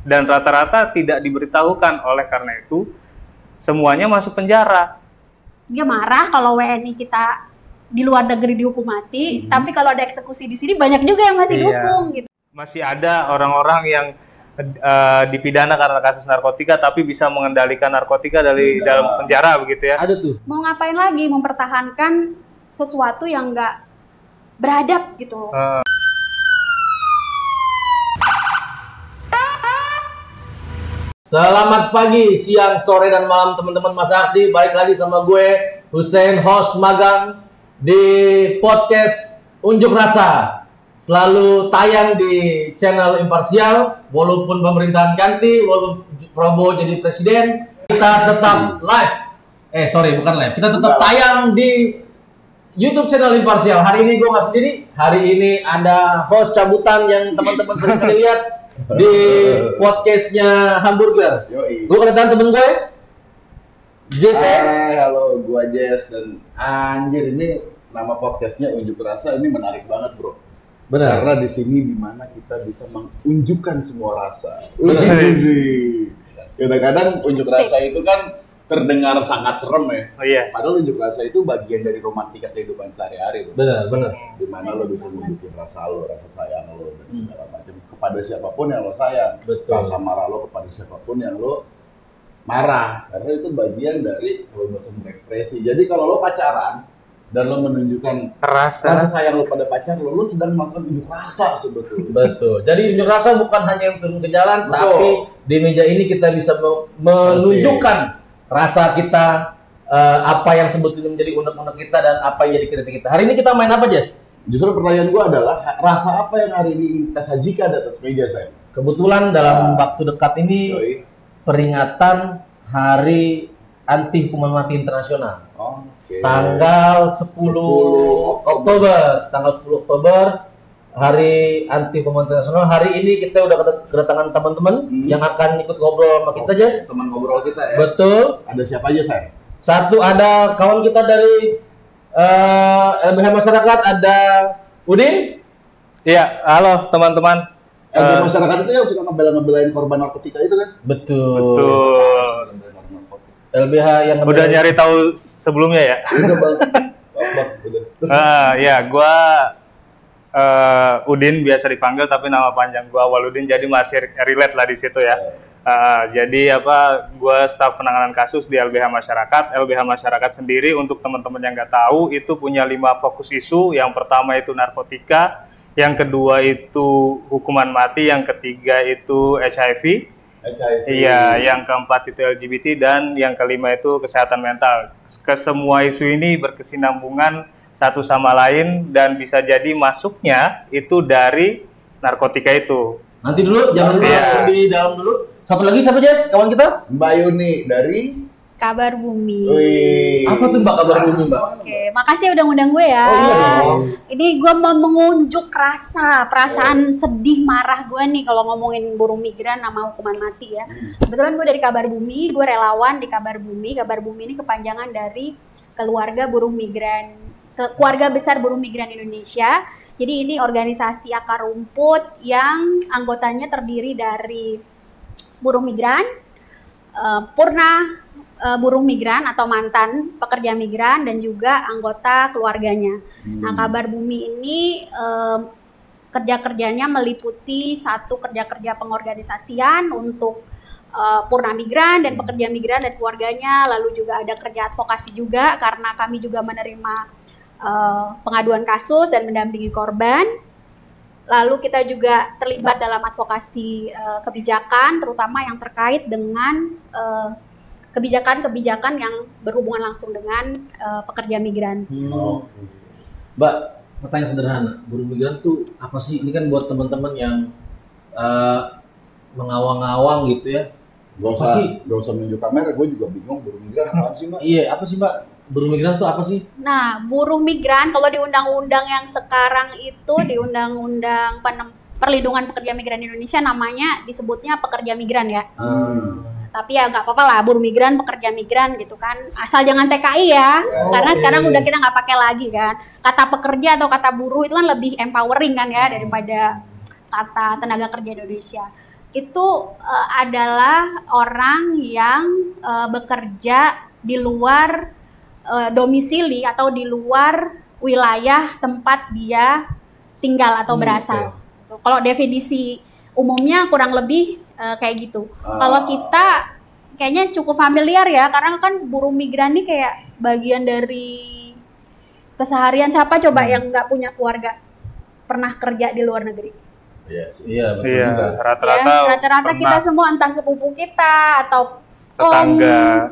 dan rata-rata tidak diberitahukan. Oleh karena itu semuanya masuk penjara. Dia marah kalau WNI kita di luar negeri dihukum mati, tapi kalau ada eksekusi di sini banyak juga yang masih dukung gitu. Masih ada orang-orang yang dipidana karena kasus narkotika tapi bisa mengendalikan narkotika dari dalam penjara begitu ya. Ada tuh. Mau ngapain lagi mempertahankan sesuatu yang nggak beradab gitu. Selamat pagi, siang, sore, dan malam teman-teman Masa Aksi. Balik lagi sama gue, Hussein, host magang di podcast Unjuk Rasa. Selalu tayang di channel Imparsial, walaupun pemerintahan ganti, walaupun Prabowo jadi presiden, kita tetap live. Bukan live. Kita tetap tayang di YouTube channel Imparsial. Hari ini gue nggak sendiri. Hari ini ada host cabutan yang teman-teman sering kali lihat di podcastnya Hamburger. Gue kedatangan temen gue, Jess. Halo, gue Jess, dan anjir ini nama podcastnya Unjuk Rasa, ini menarik banget bro. Benar. Karena di sini dimana kita bisa mengunjukkan semua rasa. Kadang-kadang unjuk rasa itu kan terdengar sangat serem ya. Oh iya. Padahal unjuk rasa itu bagian dari romantika kehidupan sehari-hari. Benar. Dimana lo bisa menunjukin rasa lo, rasa sayang lo, dan segala macam kepada siapapun yang lo sayang. Betul. Rasa marah lo kepada siapapun yang lo marah. Karena itu bagian dari kebebasan berekspresi. Jadi kalau lo pacaran dan lo menunjukkan rasa sayang lo pada pacar lo sedang melakukan unjuk rasa sebetulnya. Betul. Jadi unjuk rasa bukan hanya yang turun ke jalan, tapi di meja ini kita bisa menunjukkan rasa kita, apa yang sebetulnya menjadi unek-unek kita dan apa yang jadi kritik kita. Hari ini kita main apa, Jess? Justru pertanyaan gua adalah rasa apa yang hari ini kita sajikan di atas meja saya. Kebetulan dalam waktu dekat ini peringatan Hari Anti Hukuman Mati Internasional. Tanggal 10 Oktober, Hari Anti Hukuman Internasional. Hari ini kita udah kedatangan teman-teman yang akan ikut ngobrol sama kita, Jess. Teman ngobrol kita ya. Betul. Ada siapa aja, saya? Satu ada kawan kita dari LBH Masyarakat, ada Udin. Iya, halo teman-teman. LBH Masyarakat itu yang suka ngebelain korban narkotika itu kan? Betul. LBH yang udah nyari tahu sebelumnya ya. Udah bang. Ya, gua Udin biasa dipanggil, tapi nama panjang gua Awaludin, jadi masih relate lah di situ ya. Jadi gua staf penanganan kasus di LBH Masyarakat. LBH Masyarakat sendiri, untuk teman-teman yang nggak tahu, itu punya 5 fokus isu. Yang pertama itu narkotika, yang kedua itu hukuman mati, yang ketiga itu HIV. Iya, yang keempat itu LGBT, dan yang kelima itu kesehatan mental. Kesemua isu ini berkesinambungan satu sama lain dan bisa jadi masuknya itu dari narkotika itu. Nanti dulu, jangan langsung di dalam dulu. Satu lagi siapa, Jess? Kawan kita? Mbak Yuni dari Kabar Bumi. Apa tuh Mbak Kabar Bumi, Mbak? Oke, makasih udah ngundang gue ya. Ini gue mau mengunjuk perasaan sedih, marah gue nih kalau ngomongin buruh migran sama hukuman mati ya. Kebetulan gue dari Kabar Bumi, gue relawan di Kabar Bumi. Kabar Bumi ini kepanjangan dari Keluarga Besar Buruh Migran Indonesia. Jadi ini organisasi akar rumput yang anggotanya terdiri dari buruh migran, purna buruh migran atau mantan pekerja migran, dan juga anggota keluarganya. Nah, Kabar Bumi ini kerja-kerjanya meliputi satu kerja-kerja pengorganisasian untuk purna migran dan pekerja migran dan keluarganya, lalu juga ada kerja advokasi juga karena kami juga menerima pengaduan kasus dan mendampingi korban. Lalu kita juga terlibat dalam advokasi kebijakan, terutama yang terkait dengan kebijakan-kebijakan yang berhubungan langsung dengan pekerja migran. Mbak, pertanyaan sederhana, buruh migran tuh apa sih? Ini kan buat teman-teman yang mengawang-awang gitu ya. Gak usah menunjuk kamera, gue juga bingung buruh migran apa sih, Mbak? Iya, apa sih, Mbak? Buruh migran tuh apa sih? Nah, buruh migran kalau di undang-undang yang sekarang itu, di Undang-Undang Perlindungan Pekerja Migran Indonesia, namanya disebutnya pekerja migran ya. Tapi ya nggak apa-apa lah, buruh migran, pekerja migran gitu kan. Asal jangan TKI ya, karena sekarang udah kita nggak pakai lagi kan. Kata pekerja atau kata buruh itu kan lebih empowering kan ya daripada kata tenaga kerja Indonesia. itu adalah orang yang bekerja di luar domisili atau di luar wilayah tempat dia tinggal atau berasal. Kalau definisi umumnya kurang lebih kayak gitu. Kalau kita kayaknya cukup familiar ya, karena kan buruh migran ini kayak bagian dari keseharian. Siapa coba yang nggak punya keluarga pernah kerja di luar negeri? Iya, betul juga. Rata-rata kita semua, entah sepupu kita atau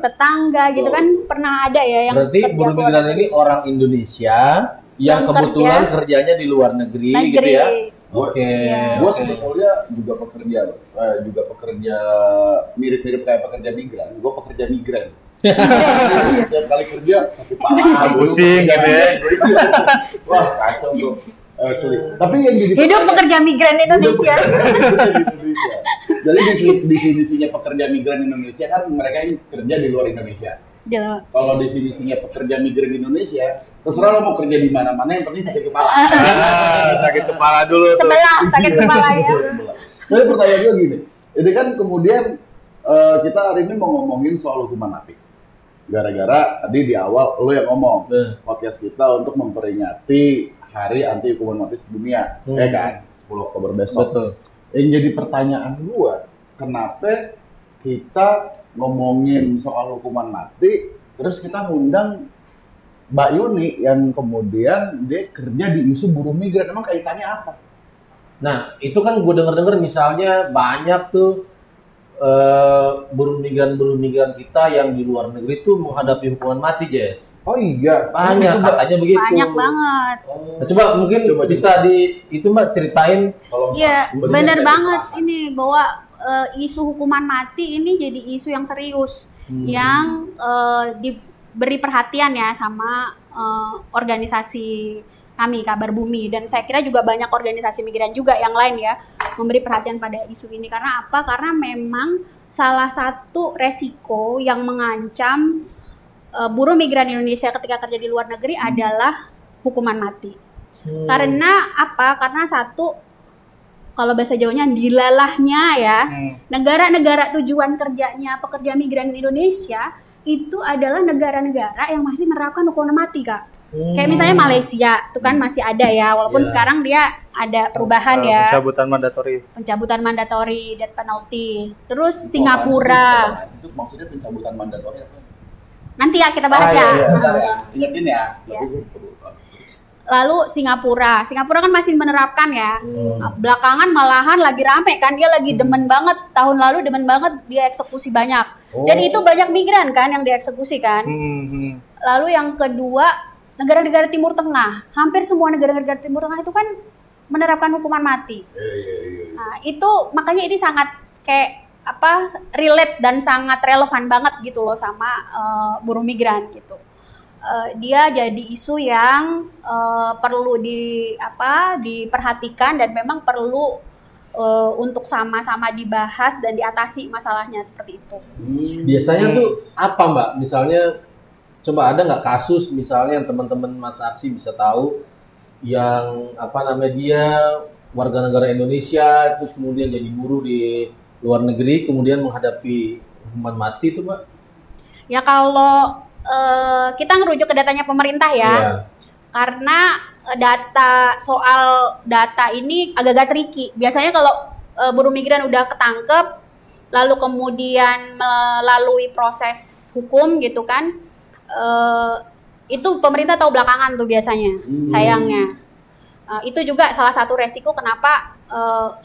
tetangga gitu kan pernah ada ya yang berarti buruh migran ini orang Indonesia yang kebetulan kerjanya di luar negeri. Gitu ya. Oke. Gue sebetulnya juga pekerja mirip-mirip kayak pekerja migran. Gue pekerja migran. Setiap kali kerja sakit parah, pusing gitu ya. Wah, kacau tuh. Tapi yang jadi hidup pekerja migran Indonesia. Jadi definisinya pekerja migran Indonesia kan mereka yang kerja di luar Indonesia. Kalau definisinya pekerja migran Indonesia, terserah lo mau kerja di mana-mana, yang penting sakit kepala. Sakit kepala dulu tuh. Sebelah sakit kepala ya. Jadi pertanyaan gue gini, ini kan kemudian kita hari ini mau ngomongin soal hukuman mati. Gara-gara tadi di awal lo yang ngomong podcast kita untuk memperingati Hari Anti Hukuman Mati Sedunia, ya kan? 10 Oktober besok. Betul. Yang jadi pertanyaan gua, kenapa kita ngomongin soal hukuman mati, terus kita ngundang Mbak Yuni yang kemudian dia kerja di isu buruh migran, emang kaitannya apa? Nah, itu kan gue denger misalnya banyak tuh buruh migran kita yang di luar negeri tuh menghadapi hukuman mati, Jess. Oh iya, banyak katanya begitu. Banyak banget. Nah, coba mungkin bisa itu Mbak ceritain. Iya, benar banget ini bahwa isu hukuman mati ini jadi isu yang serius yang diberi perhatian ya sama organisasi kami Kabar Bumi, dan saya kira juga banyak organisasi migran juga yang lain ya memberi perhatian pada isu ini. Karena apa? Karena memang salah satu resiko yang mengancam buruh migran Indonesia ketika kerja di luar negeri adalah hukuman mati. Karena apa? Karena satu, kalau bahasa Jawanya dilalahnya ya, negara-negara tujuan kerjanya pekerja migran Indonesia itu adalah negara-negara yang masih menerapkan hukuman mati, Kak. Kayak misalnya Malaysia, itu kan masih ada ya, walaupun sekarang dia ada perubahan ya. Pencabutan mandatori, death penalty. Terus Singapura. Itu maksudnya pencabutan mandatori apa? Nanti ya kita bahas ya. Ingetin ya. Lalu Singapura kan masih menerapkan ya. Belakangan malahan lagi rame kan, dia lagi demen banget, tahun lalu demen banget dia eksekusi banyak. Dan itu banyak migran kan yang dieksekusi kan. Lalu yang kedua, negara-negara Timur Tengah, hampir semua negara-negara Timur Tengah itu kan menerapkan hukuman mati. Nah, itu makanya ini sangat kayak relate dan sangat relevan banget gitu loh sama buruh migran gitu. Dia jadi isu yang perlu diperhatikan dan memang perlu untuk sama-sama dibahas dan diatasi masalahnya seperti itu. Biasanya tuh apa Mbak? Misalnya coba ada nggak kasus misalnya yang teman-teman Mas Aksi bisa tahu yang dia warga negara Indonesia terus kemudian jadi buruh di luar negeri kemudian menghadapi hukuman mati itu Mbak? Ya kalau kita ngerujuk ke datanya pemerintah ya, karena soal data ini agak-agak tricky. Biasanya kalau buruh migran udah ketangkep lalu kemudian melalui proses hukum gitu kan, itu pemerintah tahu belakangan tuh biasanya, sayangnya. Itu juga salah satu resiko kenapa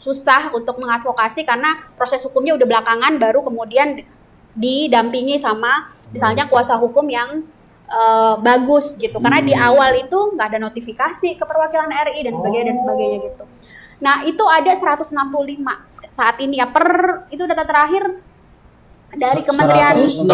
susah untuk mengadvokasi, karena proses hukumnya udah belakangan baru kemudian didampingi sama misalnya kuasa hukum yang bagus gitu. Karena di awal itu nggak ada notifikasi ke perwakilan RI dan sebagainya gitu. Nah itu ada 165 saat ini ya, itu data terakhir dari Kementerian 165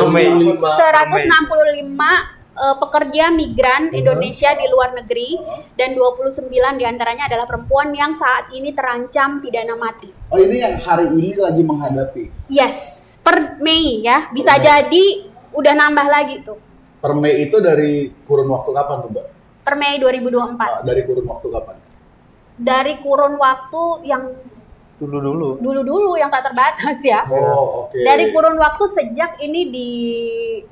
pekerja migran Indonesia di luar negeri, dan 29 diantaranya adalah perempuan yang saat ini terancam pidana mati. Oh, ini yang hari ini lagi menghadapi? Yes, per Mei ya, bisa jadi udah nambah lagi tuh. Per Mei itu dari kurun waktu kapan tuh Mbak? Per Mei 2024. Dari kurun waktu kapan? Dari kurun waktu yang Dulu-dulu yang tak terbatas ya. Oh, oke. Dari kurun waktu sejak ini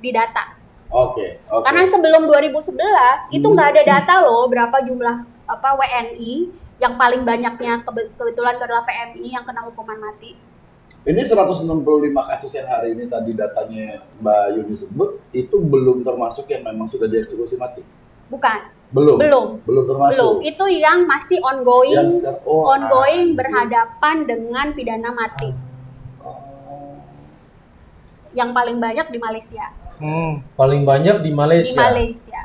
didata. Oke. Karena sebelum 2011 itu nggak ada data loh berapa jumlah WNI yang paling banyaknya kebetulan itu adalah PMI yang kena hukuman mati. Ini 165 kasus yang hari ini tadi datanya Mbak Yuni sebut, itu belum termasuk yang memang sudah dieksekusi mati? Bukan. Belum termasuk. Belum. Itu yang masih ongoing, yang berhadapan dengan pidana mati. Yang paling banyak di Malaysia. Paling banyak di Malaysia. Di Malaysia.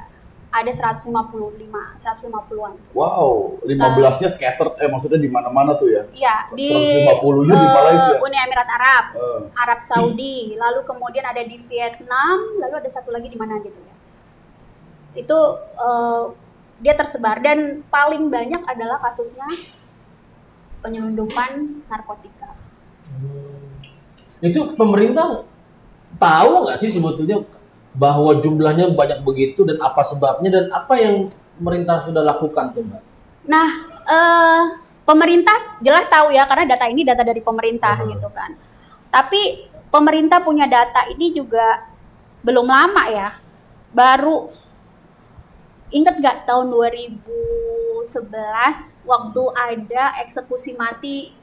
Ada 150-an. Wow, 15-nya scattered, maksudnya di mana-mana tuh ya? Iya, di 150-nya di Malaysia. Uni Emirat Arab, Arab Saudi, lalu kemudian ada di Vietnam, lalu ada satu lagi di mana gitu ya. Itu dia tersebar dan paling banyak adalah kasusnya penyelundupan narkotika. Itu pemerintah tahu nggak sih sebetulnya bahwa jumlahnya banyak begitu dan apa sebabnya dan apa yang pemerintah sudah lakukan tuh Mbak? Nah, pemerintah jelas tahu ya karena data ini data dari pemerintah gitu kan. Tapi pemerintah punya data ini juga belum lama ya. Baru ingat nggak tahun 2011 waktu ada eksekusi mati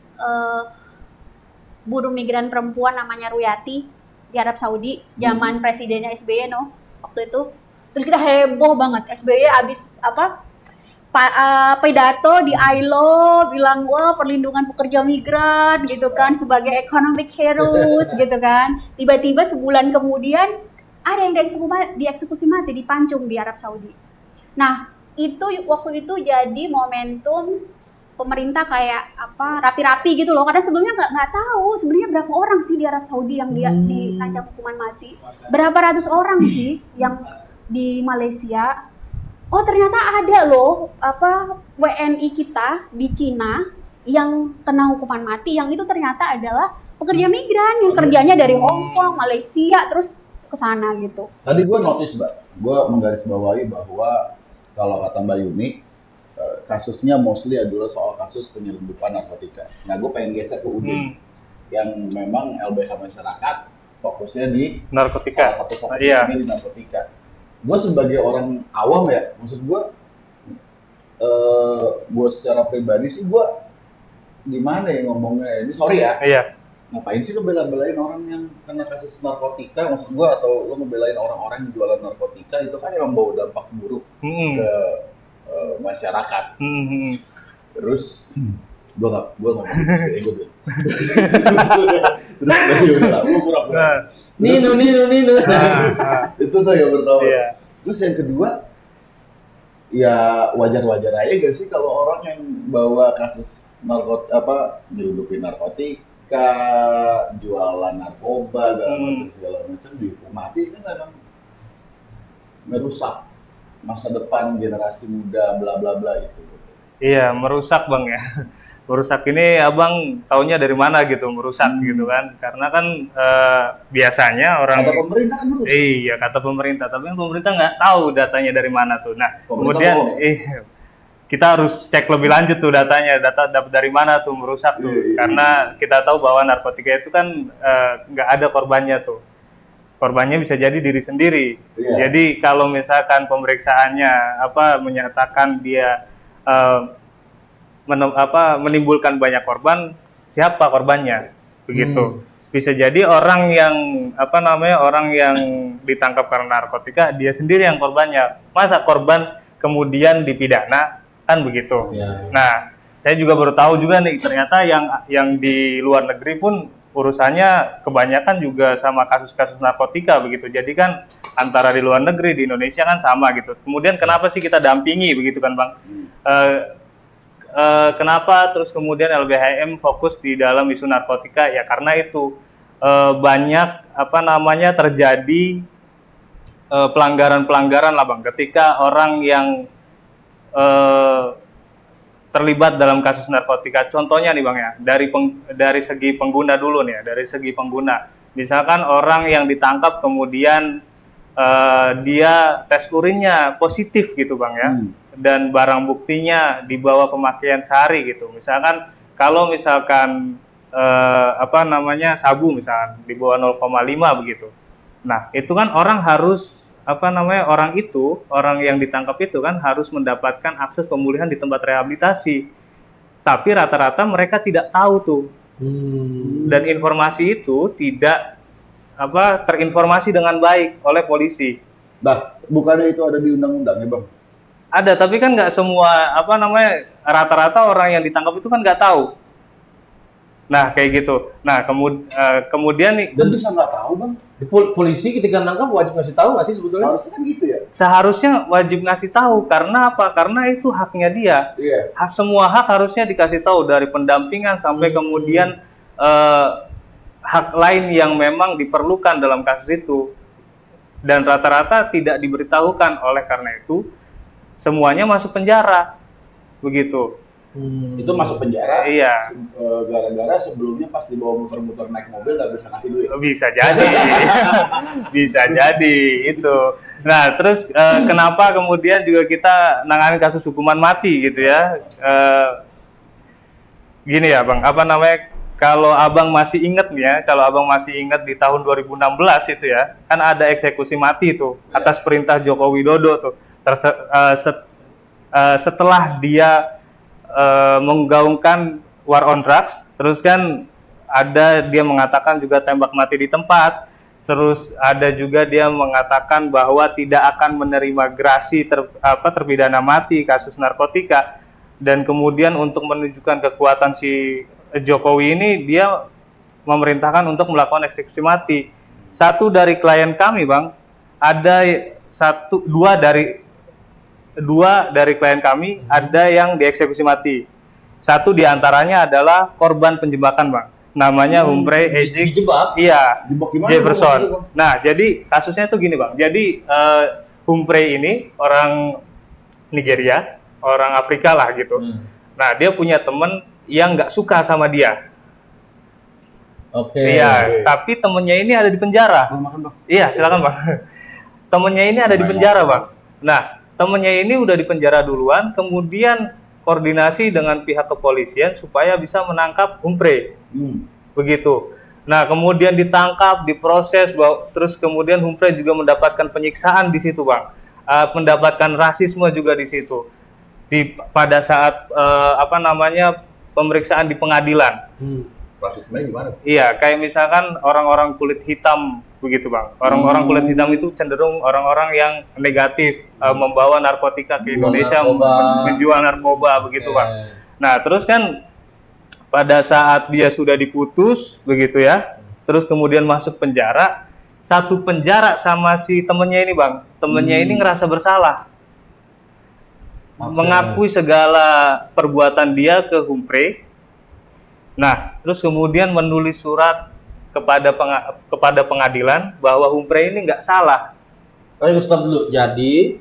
buruh migran perempuan namanya Ruyati di Arab Saudi, zaman presidennya SBY waktu itu. Terus kita heboh banget, SBY abis pidato di ILO bilang wah perlindungan pekerja migran gitu kan sebagai economic heroes gitu kan. Tiba-tiba sebulan kemudian ada yang dieksekusi mati di Pancung di Arab Saudi. Nah, itu waktu itu jadi momentum pemerintah kayak rapi-rapi gitu loh, karena sebelumnya nggak tahu sebenarnya berapa orang sih di Arab Saudi yang diancam hukuman mati, berapa ratus orang sih yang di Malaysia. Oh ternyata ada loh WNI kita di Cina yang kena hukuman mati, yang itu ternyata adalah pekerja migran yang kerjanya dari Hong Kong, Malaysia terus ke sana gitu. Tadi gue notice Mbak, gue menggarisbawahi bahwa kalau kata Mbak Yuni kasusnya mostly adalah soal kasus penyelundupan narkotika. Nah, gue pengen geser ke Udin yang memang LBH masyarakat fokusnya di narkotika. Salah satu fokusnya di narkotika. Gue sebagai orang awam ya, maksud gue secara pribadi sih gue gimana ya ngomongnya? Ini sorry ya. Iya. Ngapain sih lo bela-belain orang yang kena kasus narkotika, maksud gue, atau lo ngebelain orang-orang yang jualan narkotika, itu kan emang bawa dampak buruk ke masyarakat. Terus gue nggak ego deh. Terus pura-pura. Nino. Itu tuh yang pertama. Terus yang kedua, ya wajar-wajar aja gak sih kalau orang yang bawa kasus nyelundupin narkotika, jualan narkoba, segala macam dihukum mati, kan memang merusak masa depan generasi muda, bla bla bla gitu. Iya, merusak Bang ya. Merusak ini abang taunya dari mana gitu, merusak gitu kan? Karena kan biasanya orang kata pemerintah kan merusak. Iya, kata pemerintah, tapi pemerintah nggak tahu datanya dari mana tuh. Nah, kemudian kita harus cek lebih lanjut tuh data dapat dari mana tuh merusak tuh. Karena kita tahu bahwa narkotika itu kan nggak ada korbannya tuh. Korbannya bisa jadi diri sendiri. Jadi kalau misalkan pemeriksaannya menyatakan dia menimbulkan banyak korban, siapa korbannya? Begitu. Bisa jadi orang yang orang yang ditangkap karena narkotika dia sendiri yang korbannya. Masa korban kemudian dipidana, kan begitu. Nah, saya juga baru tahu juga nih ternyata yang di luar negeri pun urusannya kebanyakan juga sama kasus-kasus narkotika begitu. Jadi kan antara di luar negeri, di Indonesia kan sama gitu. Kemudian kenapa sih kita dampingi begitu kan Bang? Kenapa terus kemudian LBHM fokus di dalam isu narkotika? Ya karena itu banyak terjadi pelanggaran-pelanggaran lah Bang. Ketika orang yang terlibat dalam kasus narkotika, contohnya nih Bang ya, dari segi pengguna dulu nih ya, dari segi pengguna. Misalkan orang yang ditangkap kemudian dia tes urinnya positif gitu Bang ya, dan barang buktinya di bawah pemakaian sehari gitu. Misalkan kalau misalkan sabu misalkan di bawah 0,5 begitu. Nah, itu kan orang harus orang yang ditangkap itu kan harus mendapatkan akses pemulihan di tempat rehabilitasi. Tapi rata-rata mereka tidak tahu tuh. Dan informasi itu tidak terinformasi dengan baik oleh polisi. Nah, bukannya itu ada di undang-undang ya, Bang? Ada, tapi kan nggak semua rata-rata orang yang ditangkap itu kan nggak tahu. Nah, kayak gitu. Nah, kemudian nih. Dan bisa nggak tahu, Bang? Polisi ketika nangkap wajib ngasih tahu nggak sih sebetulnya? Harusnya kan gitu ya? Seharusnya wajib ngasih tahu. Karena apa? Karena itu haknya dia. Iya. Semua hak harusnya dikasih tahu, dari pendampingan sampai kemudian hak lain yang memang diperlukan dalam kasus itu. Dan rata-rata tidak diberitahukan. Oleh karena itu semuanya masuk penjara. Begitu. Itu masuk penjara. Iya. Gara-gara sebelumnya pas dibawa muter-muter naik mobil nggak bisa ngasih duit. Bisa jadi. Bisa jadi itu. Nah, terus kenapa kemudian juga kita nangani kasus hukuman mati gitu ya? Gini ya, Bang. Kalau Abang masih ingat nih ya, kalau Abang masih ingat di tahun 2016 itu ya, kan ada eksekusi mati tuh atas perintah Joko Widodo tuh. Setelah dia menggaungkan war on drugs, terus kan ada dia mengatakan juga tembak mati di tempat, terus ada juga dia mengatakan bahwa tidak akan menerima grasi terpidana mati kasus narkotika, dan kemudian untuk menunjukkan kekuatan si Jokowi ini dia memerintahkan untuk melakukan eksekusi mati. Satu dari klien kami, Bang, ada dua dari klien kami ada yang dieksekusi mati. Satu diantaranya adalah korban penjebakan, Bang. Namanya Humphrey Ejik. Dijebak? Iya, Gimana, Jefferson. Bang? Nah, jadi kasusnya itu gini, Bang. Jadi Humphrey ini orang Nigeria, orang Afrika lah gitu. Nah, dia punya temen yang nggak suka sama dia. Oke. Iya, tapi temennya ini ada di penjara. Makan, Bang. Iya, silakan, Bang. Temennya ini ada di penjara, Bang. Nah, temennya ini udah di penjara duluan, kemudian koordinasi dengan pihak kepolisian supaya bisa menangkap Humphrey. Begitu. Nah, kemudian ditangkap, diproses, terus kemudian Humphrey juga mendapatkan penyiksaan di situ, Bang. Mendapatkan rasisme juga di situ. Pada saat pemeriksaan di pengadilan. Rasisme gimana? Iya, kayak misalkan orang-orang kulit hitam begitu, Bang. Orang-orang kulit hitam itu cenderung orang-orang yang negatif, membawa narkotika ke Indonesia, menjual narkoba begitu, Bang. Nah, terus kan pada saat dia sudah diputus begitu ya, terus kemudian masuk penjara, satu penjara sama si temennya ini, Bang. Temennya ini ngerasa bersalah. Mengakui segala perbuatan dia ke Humphrey. Nah, terus kemudian menulis surat kepada pengadilan bahwa Humphrey ini nggak salah. Ayo stop dulu. Jadi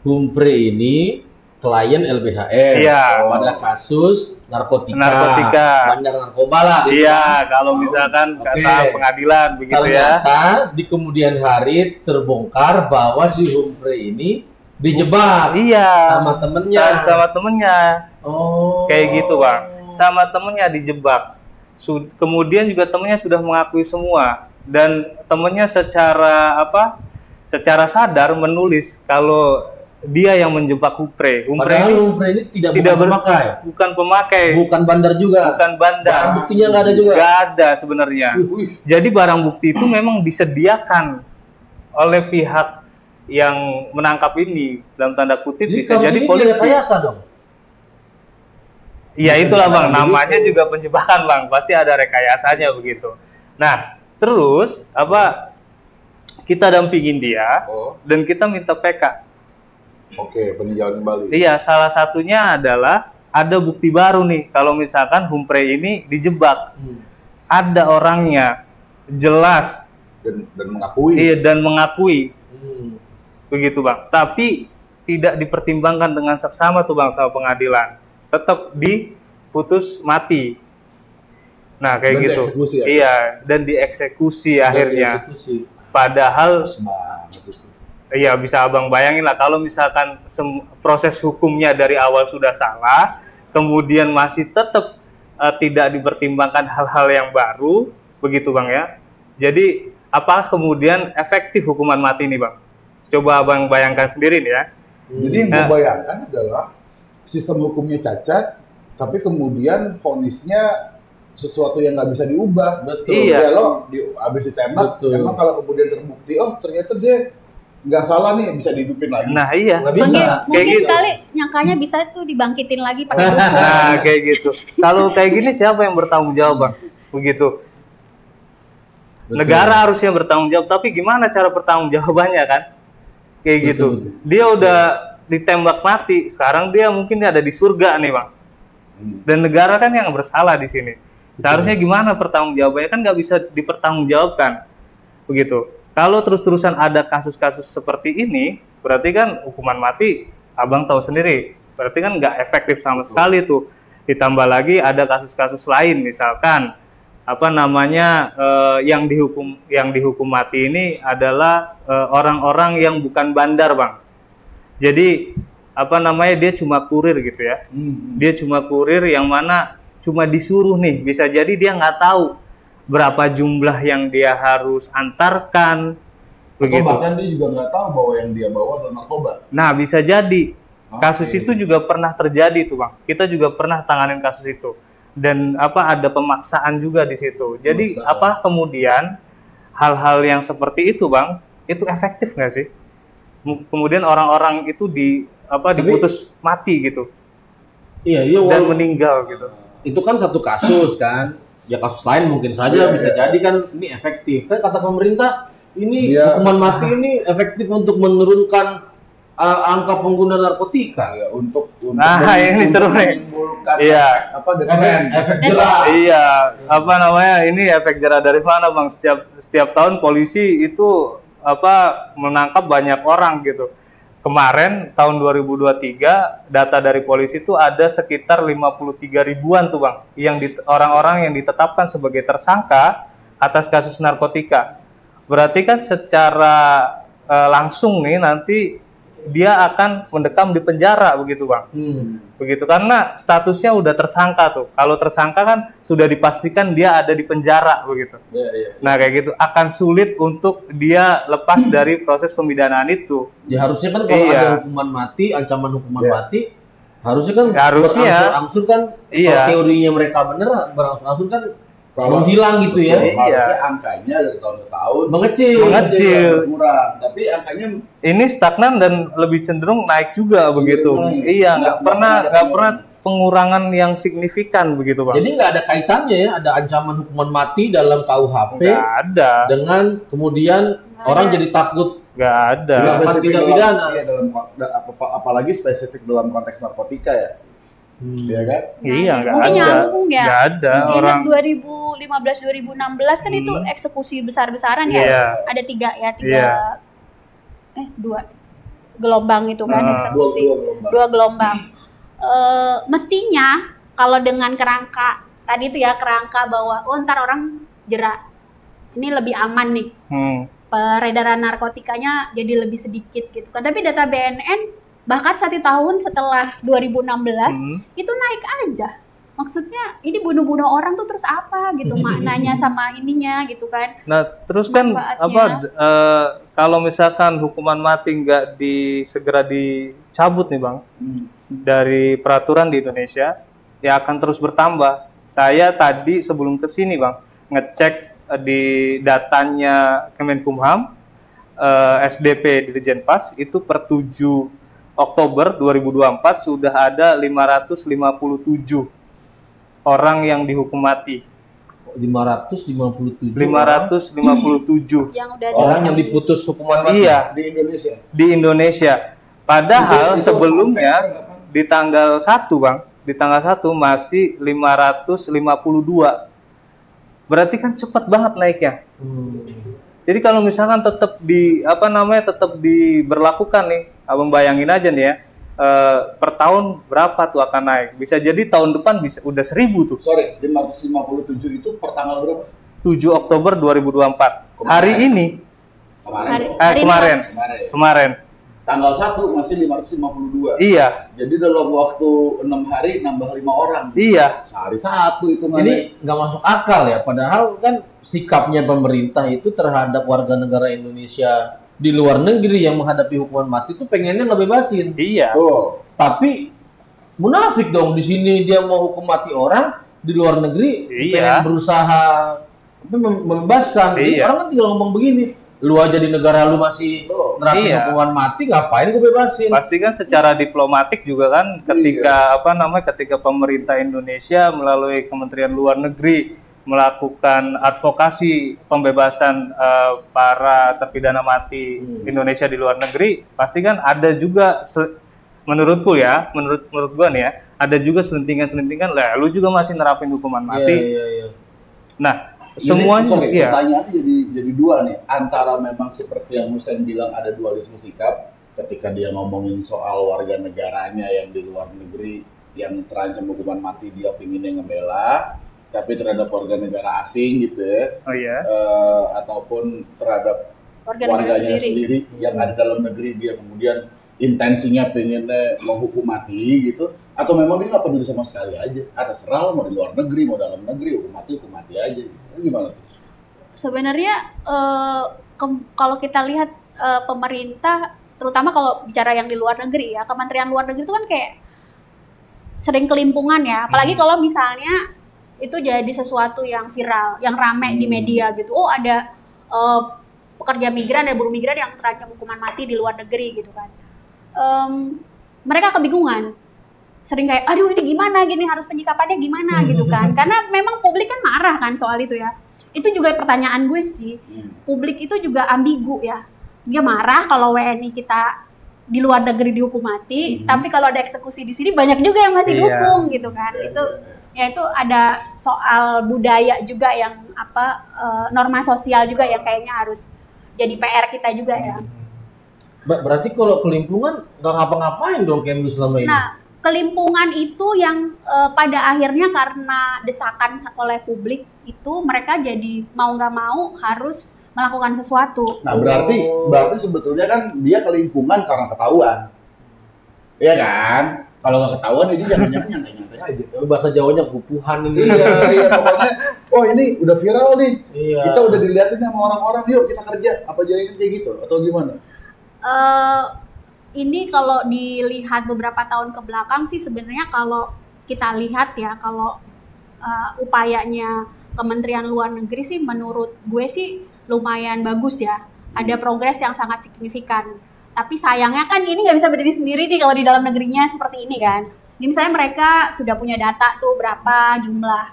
Humphrey ini klien LBHM pada kasus narkotika, bandar narkoba lah. Iya, kalau misalkan kata pengadilan begitu. Ternyata di kemudian hari terbongkar bahwa si Humphrey ini dijebak. Sama temennya. Oh. Kayak gitu, Bang. Sama temennya dijebak. Kemudian juga temennya sudah mengakui semua, dan temennya secara sadar menulis kalau dia yang menjebak Humphrey. Padahal Humphrey ini tidak pemakai. Bukan pemakai. Bukan bandar juga. Bukan bandar. Barang buktinya nggak ada juga. Nggak ada sebenarnya. Jadi barang bukti itu memang disediakan oleh pihak yang menangkap ini, dalam tanda kutip bisa jadi polisi. Rekayasa dong. Iya, itulah, Bang, namanya juga penjebakan, Bang. Pasti ada rekayasanya begitu. Nah, terus kita dampingin dia dan kita minta PK. Oke, peninjauan kembali. Iya, salah satunya adalah ada bukti baru nih. Kalau misalkan Humphrey ini dijebak, ada orangnya, jelas dan mengakui. Iya, dan mengakui. Begitu, Bang. Tapi tidak dipertimbangkan dengan seksama tuh, Bang, sama pengadilan. Tetap diputus mati. Nah, kayak dan gitu. Dieksekusi, ya? Iya, dan dieksekusi akhirnya. Padahal iya, bisa Abang bayangin lah kalau misalkan proses hukumnya dari awal sudah salah, kemudian masih tetap tidak dipertimbangkan hal-hal yang baru, begitu Bang ya. Jadi apakah kemudian efektif hukuman mati ini Bang? Coba Abang bayangkan sendiri nih ya. Jadi yang gue bayangkan adalah sistem hukumnya cacat, tapi kemudian vonisnya sesuatu yang nggak bisa diubah. Betul. Iya. Ya lo abis ditembak, Betul. emang kalau kemudian terbukti, oh ternyata dia nggak salah nih, bisa dihidupin lagi. Nah iya. Nggak bisa. Mungkin gitu. sekali nyangkanya bisa tuh dibangkitin lagi pakai hukum. Nah kayak gitu. Kalau kayak gini siapa yang bertanggung jawab Bang? Begitu. Betul. Negara harusnya bertanggung jawab, tapi gimana cara bertanggung jawabannya kan? Kayak Betul, gitu. betul. Dia udah ditembak mati, sekarang dia mungkin ada di surga nih Bang. Dan negara kan yang bersalah di sini. Seharusnya gimana pertanggungjawabannya, kan nggak bisa dipertanggungjawabkan. Begitu. Kalau terus-terusan ada kasus-kasus seperti ini, berarti kan hukuman mati, Abang tahu sendiri, berarti kan nggak efektif sama sekali tuh. Ditambah lagi ada kasus-kasus lain, misalkan yang dihukum mati ini adalah orang-orang yang bukan bandar Bang. Jadi dia cuma kurir gitu ya. Dia cuma kurir yang mana cuma disuruh nih, bisa jadi dia nggak tahu berapa jumlah yang dia harus antarkan, begitu. Atau bahkan dia juga nggak tahu bahwa yang dia bawa adalah narkoba. Nah bisa jadi kasus Oke. itu juga pernah terjadi tuh Bang. Kita juga pernah tanganin kasus itu, dan ada pemaksaan juga di situ. Jadi Pemaksaan. kemudian hal-hal yang seperti itu Bang, itu efektif nggak sih? Kemudian orang-orang itu diputus mati gitu Iya, dan meninggal gitu. itu kan satu kasus kan. Ya kasus lain mungkin saja bisa jadi kan ini efektif. Kan kata pemerintah ini Iya. hukuman mati ini efektif untuk menurunkan angka pengguna narkotika. Ya, untuk Nah, ini seru nih. menimbulkan Iya. Efek jerah. Iya, ini efek jerah dari mana Bang? Setiap tahun polisi itu menangkap banyak orang gitu. Kemarin tahun 2023 data dari polisi itu ada sekitar 53 ribuan tuh Bang, orang-orang yang ditetapkan sebagai tersangka atas kasus narkotika. Berarti kan secara langsung nih nanti dia akan mendekam di penjara begitu Bang. Begitu, karena statusnya udah tersangka tuh. Kalau tersangka kan sudah dipastikan dia ada di penjara begitu. Iya. Nah kayak gitu akan sulit untuk dia lepas dari proses pemidanaan itu. Ya harusnya kan kalau Iya. ada hukuman mati, ancaman hukuman Iya. mati, harusnya kan Harusnya. berangsur-angsur kan Iya. kalau teorinya mereka bener, berangsur-angsur kan Kalau- menghilang gitu ya. Iya. Harusnya angkanya dari tahun ke tahun Mengecil. Mengecil. berkurang, tapi angkanya Ini stagnan dan lebih cenderung naik juga begitu. naik. Iya, nggak Nggak pernah pernah pengurangan yang signifikan begitu Bang. Jadi nggak ada kaitannya ya, ada ancaman hukuman mati dalam KUHP Nggak ada, dengan kemudian orang jadi takut. nggak ada. Nggak. spesifik tindak dalam- pidana. iya, apalagi spesifik dalam konteks narkotika ya. Iya kan? Iya, nggak Mungkin ada. nyambung ya. Nggak ada orang. Ingat 2015-2016 kan itu eksekusi besar-besaran ya. Iya. Ada tiga Iya. dua gelombang itu kan eksekusi. Dua gelombang. Dua gelombang. Mestinya kalau dengan kerangka tadi itu ya, kerangka bahwa ntar orang jerak, ini lebih aman nih, peredaran narkotikanya jadi lebih sedikit gitu kan. Tapi data BNN bahkan 1 tahun setelah 2016 itu naik aja. Maksudnya ini bunuh-bunuh orang tuh terus apa gitu maknanya sama ininya gitu kan. Nah, terus kan Manfaatnya. kalau misalkan hukuman mati nggak segera dicabut nih Bang dari peraturan di Indonesia, ya akan terus bertambah. Saya tadi sebelum kesini Bang ngecek di datanya Kemenkumham, SDP Dirjen Pas itu per 7 Oktober 2024 sudah ada 557 orang yang dihukum mati. 557 557 Yang udah orang yang diputus hukuman mati. Iya, Di Indonesia. di Indonesia. Padahal Itu sebelumnya kapan? di tanggal 1 Bang, di tanggal 1 masih 552. Berarti kan cepat banget naiknya. Jadi kalau misalkan tetap diberlakukan nih, Abang bayangin aja nih ya, per tahun berapa tuh akan naik? Bisa jadi tahun depan bisa udah 1000 tuh. Sorry, 557 itu per tanggal berapa? 7 Oktober 2024. Kemarin. Hari ini, Kemarin. Hari ini, kemarin. Kemarin. Kemarin. tanggal 1 masih 552. Iya. Jadi dalam waktu 6 hari nambah 5 orang. Iya. Sehari 1 itu mana? Ini nggak masuk akal ya, padahal kan sikapnya pemerintah itu terhadap warga negara Indonesia di luar negeri yang menghadapi hukuman mati itu pengennya ngebebasin. Iya. Tuh. Tapi munafik dong, di sini dia mau hukum mati orang, di luar negeri pengen berusaha membebaskan. Jadi orang kan tinggal ngomong begini, lu aja di negara lu masih nerapin hukuman mati, ngapain gue bebasin? Pasti kan secara diplomatik juga kan ketika ketika pemerintah Indonesia melalui Kementerian Luar Negeri melakukan advokasi pembebasan para terpidana mati Indonesia di luar negeri, pasti kan ada juga menurutku ya, menurut gua nih ya, ada juga selentingan lah, lu juga masih nerapin hukuman mati. Nah, semuanya pertanyaannya jadi dua nih, antara memang seperti yang Husein bilang ada dualisme sikap ketika dia ngomongin soal warga negaranya yang di luar negeri yang terancam hukuman mati, dia pinginnya ngebela, tapi terhadap warga negara asing gitu ya, ataupun terhadap warganya sendiri yang ada dalam negeri, dia kemudian intensinya pengennya menghukum mati gitu, atau memang dia nggak peduli sama sekali aja, terserah mau di luar negeri mau dalam negeri hukum mati aja gitu. Gimana? Sebenarnya kalau kita lihat pemerintah, terutama kalau bicara yang di luar negeri ya, Kementerian Luar Negeri itu kan kayak sering kelimpungan ya, apalagi kalau misalnya itu jadi sesuatu yang viral, yang rame di media gitu. Oh, ada pekerja migran, ada buruh migran yang terancam hukuman mati di luar negeri gitu kan. Mereka kebingungan, sering kayak, aduh ini gimana gini, harus penyikapannya gimana gitu kan, karena memang publik kan marah kan soal itu ya. Itu juga pertanyaan gue sih, publik itu juga ambigu ya, dia marah kalau WNI kita di luar negeri dihukum mati, tapi kalau ada eksekusi di sini banyak juga yang masih dukung gitu kan. Itu ya, itu ada soal budaya juga yang norma sosial juga yang kayaknya harus jadi PR kita juga ya. Berarti kalau kelimpungan nggak ngapa-ngapain dong Kemlu selama ini? Nah, kelimpungan itu yang pada akhirnya karena desakan oleh publik itu mereka jadi mau nggak mau harus melakukan sesuatu. Nah berarti sebetulnya kan dia kelimpungan karena ketahuan, iya kan? Kalau nggak ketahuan ini jangan-jangan nyantai-nyantai aja. Bahasa Jawanya kupuhan ini. Iya pokoknya. Oh ini udah viral nih. Iya. Kita udah dilihatin sama orang-orang, yuk kita kerja. Apa jadi kayak gitu atau gimana? Ini kalau dilihat beberapa tahun ke belakang sih sebenarnya kalau kita lihat ya, kalau upayanya Kementerian Luar Negeri sih menurut gue sih lumayan bagus ya. Ada progres yang sangat signifikan. Tapi sayangnya kan ini nggak bisa berdiri sendiri nih kalau di dalam negerinya seperti ini kan. Ini misalnya mereka sudah punya data tuh berapa jumlah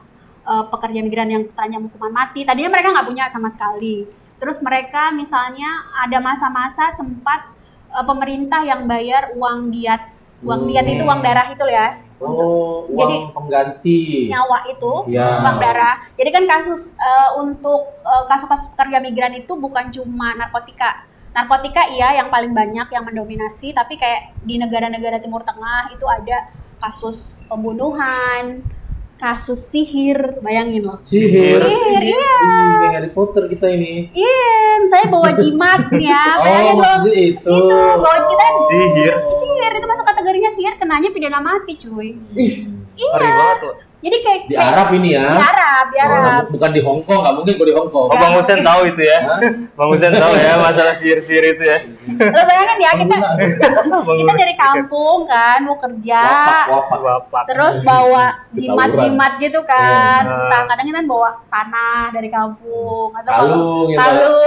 pekerja migran yang terancam hukuman mati. Tadinya mereka nggak punya sama sekali. Terus mereka misalnya ada masa-masa sempat pemerintah yang bayar uang diat. Uang diat itu uang darah itu ya. Uang jadi, pengganti nyawa itu, uang darah. Jadi kan kasus untuk kasus-kasus pekerja migran itu bukan cuma narkotika. Narkotika iya yang paling banyak yang mendominasi, tapi kayak di negara-negara Timur Tengah itu ada kasus pembunuhan, kasus sihir, bayangin loh. Sihir, iya. Kayak Harry Potter kita ini. Iya, saya bawa jimat ya. Oh, maksudnya itu. Bawa kita sihir. Sihir itu masuk kategorinya sihir, kenanya pidana mati, cuy. Iya. Ngeri banget loh. Jadi kayak di Arab ini ya. Di Arab. Bukan di Hong Kong, nggak mungkin kalau di Hong Kong. Oh, Bang Husein tahu itu ya. Bang Husein tahu ya masalah sihir-sihir itu ya. Lo bayangin ya, kita dari kampung kan mau kerja. Wapak. Terus bawa jimat-jimat gitu kan. Entah kadang kita bawa tanah dari kampung atau kalung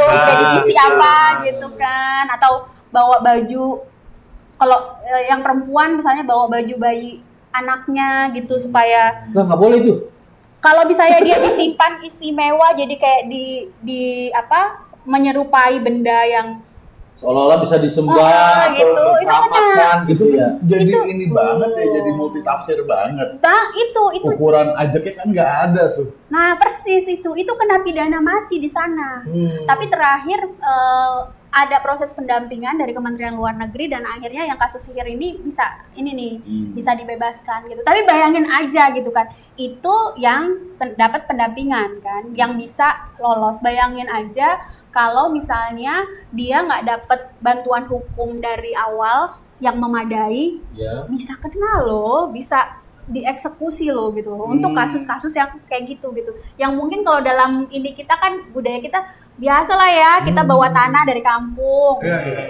jadi isi apa gitu kan, atau bawa baju. Kalau yang perempuan misalnya bawa baju bayi anaknya gitu supaya nggak boleh itu. Kalau misalnya dia disimpan istimewa jadi kayak di menyerupai benda yang seolah-olah bisa disembah gitu. atau dikeramatkan gitu ya. Jadi ini banget ya, jadi multitafsir banget. Nah itu ukuran ajaknya kan nggak ada tuh. Nah persis itu kena pidana mati di sana. Tapi terakhir ada proses pendampingan dari Kementerian Luar Negeri dan akhirnya yang kasus sihir ini bisa dibebaskan gitu. Tapi bayangin aja gitu kan, itu yang dapat pendampingan kan, yang bisa lolos. Bayangin aja kalau misalnya dia nggak dapat bantuan hukum dari awal yang memadai, bisa kena loh, bisa dieksekusi loh gitu loh. Untuk kasus-kasus yang kayak gitu. Yang mungkin kalau dalam ini kita kan budaya kita biasa lah ya, kita bawa tanah dari kampung,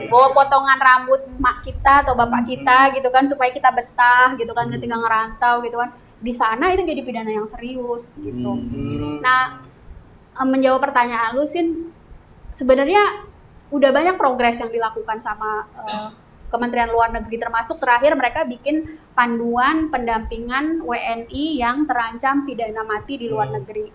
bawa potongan rambut mak kita atau bapak kita gitu kan supaya kita betah gitu kan ketika ngerantau gitu kan. Di sana itu jadi pidana yang serius gitu. Nah, menjawab pertanyaan lu Sin, sebenarnya udah banyak progres yang dilakukan sama Kementerian Luar Negeri, termasuk terakhir mereka bikin panduan pendampingan WNI yang terancam pidana mati di luar negeri.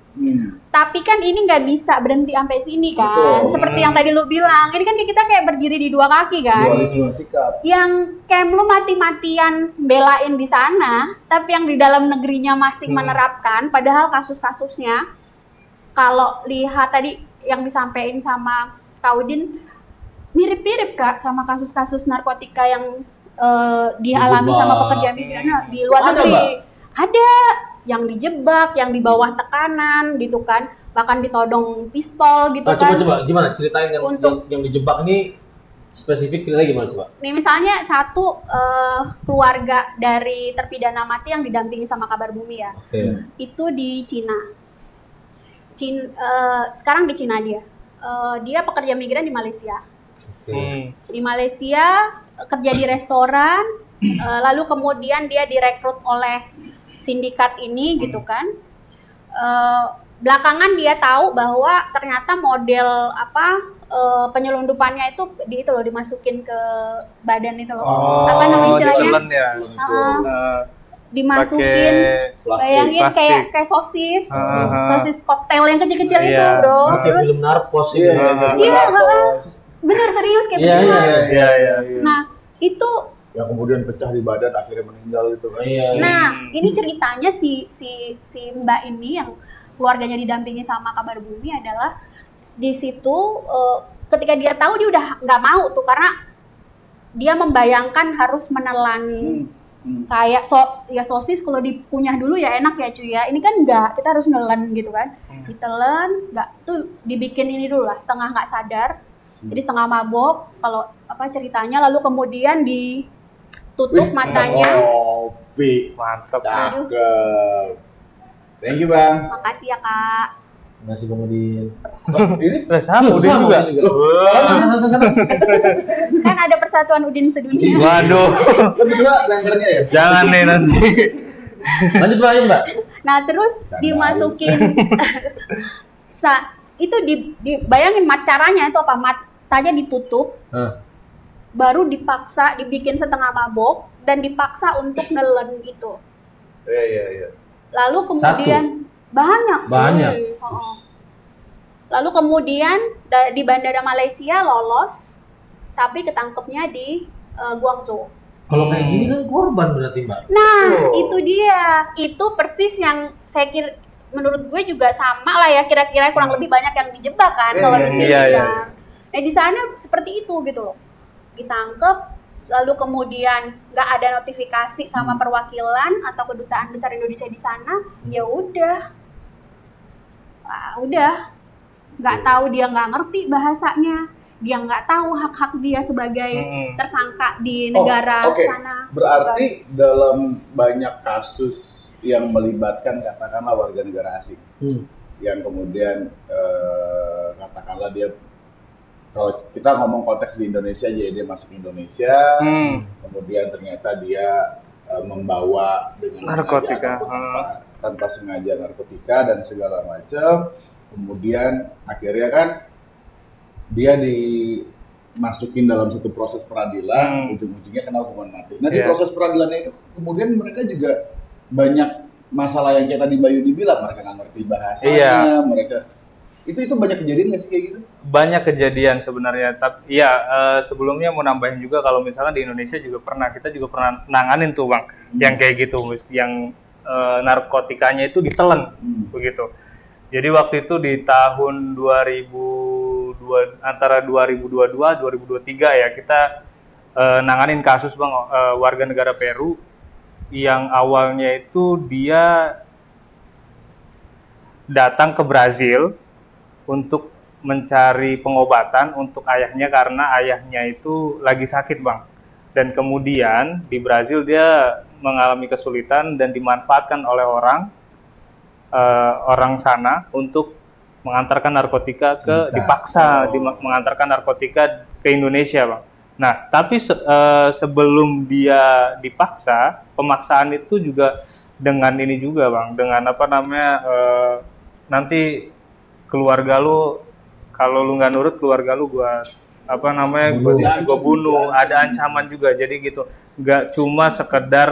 Tapi kan ini nggak bisa berhenti sampai sini kan. Betul. Seperti yang tadi lu bilang, ini kan kita kayak berdiri di dua kaki kan. Yang kayak lu mati-matian belain di sana, tapi yang di dalam negerinya masih menerapkan, padahal kasus-kasusnya kalau lihat tadi yang disampaikan sama Kaudin mirip-mirip Kak sama kasus-kasus narkotika yang dialami sama pekerja migran di luar negeri. Ada yang dijebak, yang di bawah tekanan gitu kan, bahkan ditodong pistol gitu kan. Coba gimana ceritain yang dijebak ini, spesifik ceritanya gimana coba? Nih misalnya satu keluarga dari terpidana mati yang didampingi sama Kabar Bumi ya. Itu di Cina. Sekarang di Cina dia pekerja migran di Malaysia. Di Malaysia kerja di restoran, lalu kemudian dia direkrut oleh sindikat ini gitu kan. Belakangan dia tahu bahwa ternyata model penyelundupannya itu dimasukin ke badan itu loh. Apa namanya istilahnya? Dimasukin, bayangin kayak sosis, sosis koktail yang kecil-kecil itu bro. Terus film narkos itu. Bener serius kayak begitu. Nah itu yang kemudian pecah di badan akhirnya meninggal itu kan. Nah ini ceritanya si Mbak ini yang keluarganya didampingi sama Kabar Bumi adalah di situ ketika dia tahu dia udah nggak mau tuh karena dia membayangkan harus menelan kayak sosis kalau dikunyah dulu ya enak ya cuy ya. Ini kan enggak, kita harus nelen gitu kan. Ditelan, nggak tuh dibikin ini dulu lah setengah nggak sadar. Jadi setengah mabok kalau ceritanya, lalu kemudian ditutup matanya. Mantap. Thank you Bang. Makasih ya Kak. Masih Bang Udin. Ini sama Udin juga. Kan ada persatuan Udin sedunia. Waduh. Berdua rankernya ya? Jangan nih nanti. Lanjut Mbak. Nah terus dimasukin. Itu dibayangin caranya itu apa? Matanya ditutup, baru dipaksa dibikin setengah mabok dan dipaksa untuk nelen itu. Iya. Lalu kemudian banyak. Lalu kemudian di bandara Malaysia lolos, tapi ketangkepnya di Guangzhou. Kalau kayak gini kan korban berarti Mbak. Nah itu dia, itu persis yang saya kira. Menurut gue juga sama lah ya, kira-kira kurang lebih banyak yang dijebak kan kalau di sini kan. Nah di sana seperti itu gitu loh, ditangkep, lalu kemudian nggak ada notifikasi sama perwakilan atau kedutaan besar Indonesia di sana, ya udah, nggak tahu, dia nggak ngerti bahasanya, dia nggak tahu hak-hak dia sebagai tersangka di negara sana. Berarti dalam banyak kasus yang melibatkan katakanlah warga negara asing, yang kemudian katakanlah dia, kalau kita ngomong konteks di Indonesia aja, dia masuk Indonesia, kemudian ternyata dia membawa dengan narkotika, tanpa sengaja narkotika dan segala macam, kemudian akhirnya kan dia dimasukin dalam satu proses peradilan, ujung-ujungnya kena hukuman mati. Nah di proses peradilannya itu kemudian mereka juga banyak masalah yang kayak tadi Mbak Yuni bilang, mereka nggak ngerti bahasanya, mereka itu banyak kejadian nggak sih kayak gitu? Banyak kejadian sebenarnya, tapi sebelumnya mau nambahin juga kalau misalnya di Indonesia kita juga pernah nanganin tuh Bang, yang kayak gitu, yang narkotikanya itu ditelan begitu. Jadi waktu itu di tahun 2002, antara 2022 2023 ya, kita nanganin kasus Bang, warga negara Peru yang awalnya itu dia datang ke Brazil untuk mencari pengobatan untuk ayahnya karena ayahnya itu lagi sakit, Bang. Dan kemudian di Brazil dia mengalami kesulitan dan dimanfaatkan oleh orang sana untuk mengantarkan narkotika mengantarkan narkotika ke Indonesia, Bang. Nah, tapi sebelum dia dipaksa, pemaksaan itu juga dengan ini juga, Bang, dengan nanti keluarga lu, kalau lu nggak nurut, keluarga lu gua bunuh, ada ancaman juga. Jadi gitu, nggak cuma sekedar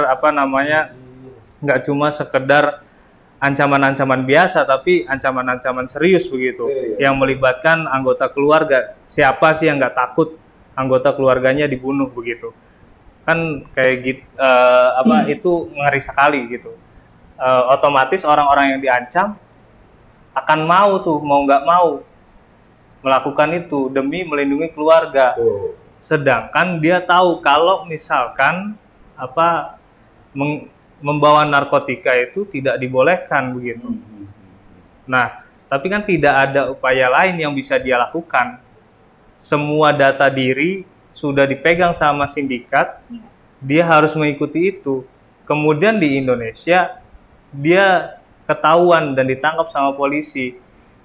ancaman-ancaman biasa, tapi ancaman-ancaman serius begitu, yang melibatkan anggota keluarga. Siapa sih yang nggak takut anggota keluarganya dibunuh begitu? Kan kayak gitu, itu ngeri sekali gitu. Otomatis orang-orang yang diancam akan mau nggak mau melakukan itu demi melindungi keluarga. Sedangkan dia tahu kalau misalkan membawa narkotika itu tidak dibolehkan begitu. Nah, tapi kan tidak ada upaya lain yang bisa dia lakukan. Semua data diri sudah dipegang sama sindikat, dia harus mengikuti itu. Kemudian di Indonesia, dia ketahuan dan ditangkap sama polisi.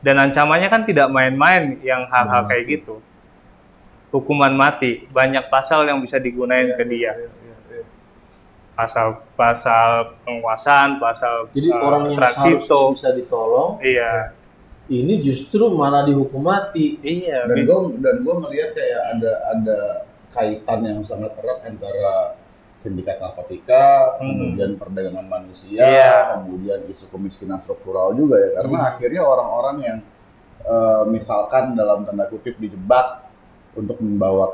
Dan ancamannya kan tidak main-main yang hal-hal kayak gitu. Hukuman mati, banyak pasal yang bisa digunain ke dia. Pasal penguasaan, pasal jadi orang yang transito harusnya bisa ditolong, iya, ini justru malah dihukum mati. Iya. Dan gue ngelihat kayak ada kaitan yang sangat erat antara sindikat narkotika, kemudian perdagangan manusia, kemudian isu kemiskinan struktural juga ya, karena akhirnya orang-orang yang misalkan dalam tanda kutip dijebak untuk membawa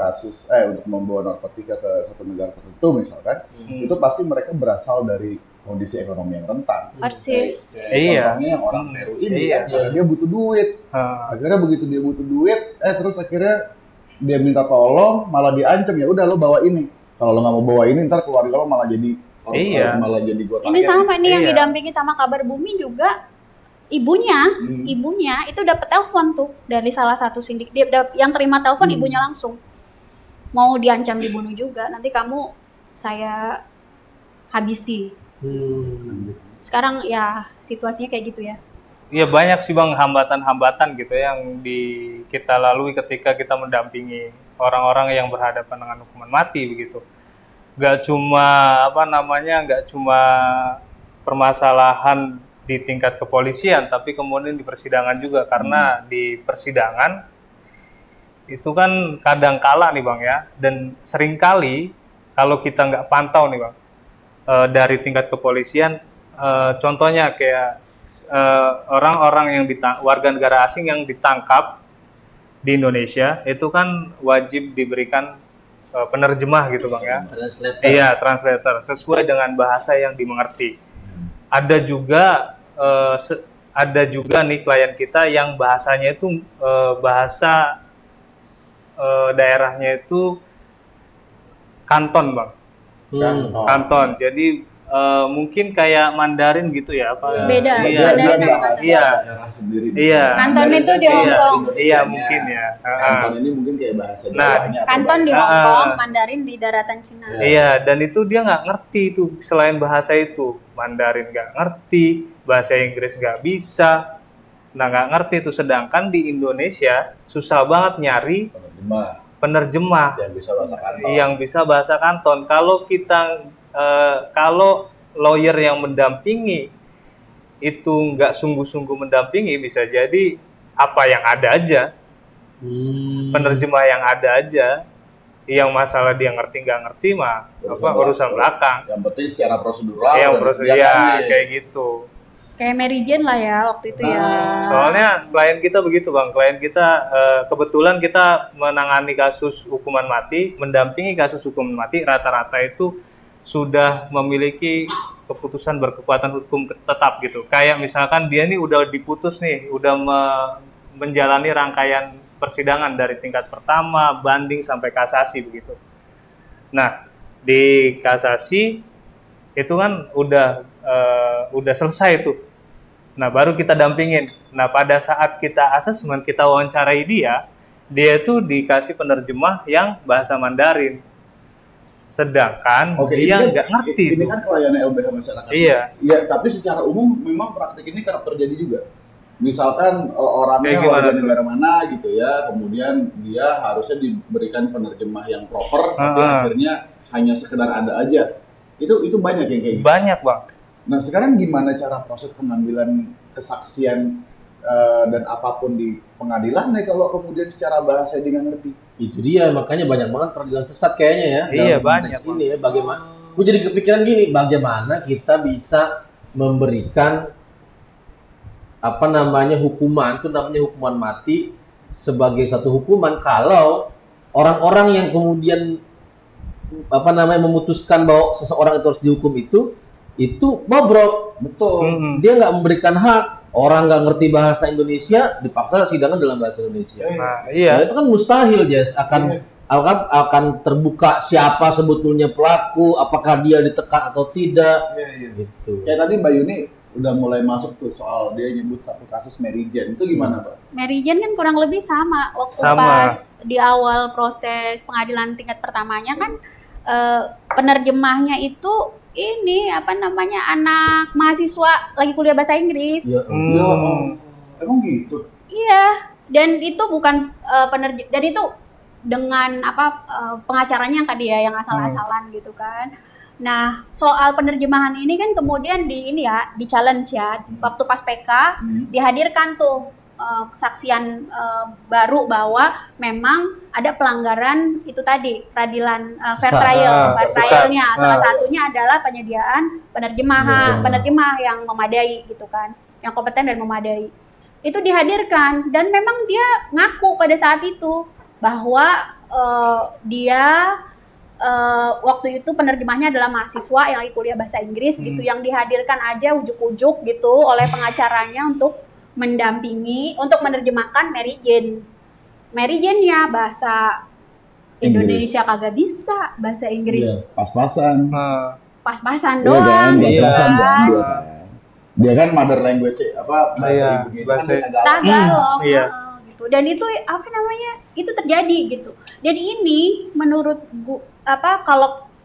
narkotika ke satu negara tertentu misalkan, itu pasti mereka berasal dari kondisi ekonomi yang rentan. Persis. Contohnya yang orang Peru ini, karena dia butuh duit. Akhirnya begitu dia butuh duit, terus akhirnya dia minta tolong, malah diancam, ya udah lo bawa ini. Kalau lo nggak mau bawa ini, ntar keluarga lo malah jadi gua. Ini sama nih yang didampingi sama Kabar Bumi juga. Ibunya itu dapat telepon tuh dari salah satu sindik. Yang terima telepon ibunya langsung mau diancam dibunuh juga. Nanti kamu saya habisi. Sekarang ya situasinya kayak gitu ya. Iya, banyak sih, Bang, hambatan-hambatan gitu yang kita lalui ketika kita mendampingi orang-orang yang berhadapan dengan hukuman mati begitu. Gak cuma permasalahan di tingkat kepolisian, tapi kemudian di persidangan juga, karena di persidangan itu kan kadang kala nih, Bang, ya, dan seringkali kalau kita nggak pantau nih, Bang, dari tingkat kepolisian, contohnya kayak orang-orang yang warga negara asing yang ditangkap di Indonesia itu kan wajib diberikan penerjemah gitu, Bang, ya. Translator. Iya, translator sesuai dengan bahasa yang dimengerti. Ada juga nih klien kita yang bahasanya itu bahasa daerahnya itu Kanton, Bang. Kanton. Jadi mungkin kayak Mandarin gitu ya, apa? Beda. Mandarin apa? Iya. Kanton itu di Hong Kong. Iya, mungkin ya. Kanton ini mungkin kayak bahasa Jawanya. Kanton di Hong Kong, Mandarin di daratan Cina. Iya, dan itu dia nggak ngerti itu selain bahasa itu. Mandarin nggak ngerti, bahasa Inggris nggak bisa. Nah, nggak ngerti itu. Sedangkan di Indonesia susah banget nyari penerjemah yang bisa bahasa Kanton. Kalau lawyer yang mendampingi itu nggak sungguh-sungguh mendampingi, bisa jadi apa yang ada aja, penerjemah yang ada aja, yang masalah dia ngerti nggak ngerti mah urusan belakang. Yang penting secara prosedural. Kayak gitu. Kayak Mary Jane lah ya waktu itu ya. Soalnya klien kita begitu, Bang. Klien kita kebetulan kita menangani kasus hukuman mati, mendampingi kasus hukuman mati, rata-rata itu sudah memiliki keputusan berkekuatan hukum tetap gitu. Kayak misalkan dia nih udah diputus nih, udah menjalani rangkaian persidangan dari tingkat pertama, banding sampai kasasi begitu. Nah, di kasasi itu kan udah selesai tuh Nah, baru kita dampingin. Nah, pada saat kita asesmen, kita wawancarai dia tuh dikasih penerjemah yang bahasa Mandarin. Sedangkan dia nggak ngerti ini tuh. kan kliennya LBH Masyarakat. Iya. Iya, tapi secara umum memang praktik ini kerap terjadi juga. Misalkan orangnya Kayak gimana warga tuh? negara mana gitu ya, kemudian dia harusnya diberikan penerjemah yang proper, tapi akhirnya hanya sekedar ada aja. Itu banyak yang kayak gitu. Banyak, Bang. Nah, sekarang gimana cara proses pengambilan kesaksian dan apapun di pengadilan nih kalau kemudian secara bahasa dia nggak ngerti? Itu dia, makanya banyak banget peradilan sesat kayaknya ya. Iya, dalam konteks banyak, ini ya, bagaimana? Gue jadi kepikiran gini, bagaimana kita bisa memberikan hukuman, itu namanya hukuman mati sebagai satu hukuman kalau orang-orang yang kemudian memutuskan bahwa seseorang itu harus dihukum itu bobrok. Betul. Dia nggak memberikan hak, orang nggak ngerti bahasa Indonesia, dipaksa sidangkan dalam bahasa Indonesia. Nah, iya. Nah, itu kan mustahil, Jess. Akan terbuka siapa sebetulnya pelaku, apakah dia ditekan atau tidak. Gitu. Kayak tadi Mbak Yuni udah mulai masuk tuh soal dia nyebut satu kasus Mary Jane. Itu gimana, Pak? Mary Jane kan kurang lebih sama waktu Sama. pas di awal proses pengadilan tingkat pertamanya kan penerjemahnya itu ini anak mahasiswa lagi kuliah bahasa Inggris. Ya, Emang gitu? Iya, dan itu bukan dan itu dengan pengacaranya yang tadi ya yang asal-asalan gitu kan. Nah, soal penerjemahan ini kan kemudian di challenge ya. Waktu pas PK dihadirkan tuh kesaksian baru bahwa memang ada pelanggaran itu tadi peradilan fair trialnya. Salah satunya adalah penyediaan penerjemah yang memadai gitu kan, yang kompeten dan memadai. Itu dihadirkan dan memang dia ngaku pada saat itu bahwa dia waktu itu penerjemahnya adalah mahasiswa yang lagi kuliah bahasa Inggris gitu, yang dihadirkan aja ujuk-ujuk gitu oleh pengacaranya untuk mendampingi, untuk menerjemahkan Mary Jane. Mary Jane-nya bahasa Indonesia kagak bisa, bahasa Inggris Pas-pasan. pas-pasan Iya doang. kan? Gitu Pas-pasan kan. Dia kan mother language bahasa ibunya bahasa kan Tagalog. Tagalog, Iya. gitu. Dan itu itu terjadi gitu. Dan ini menurut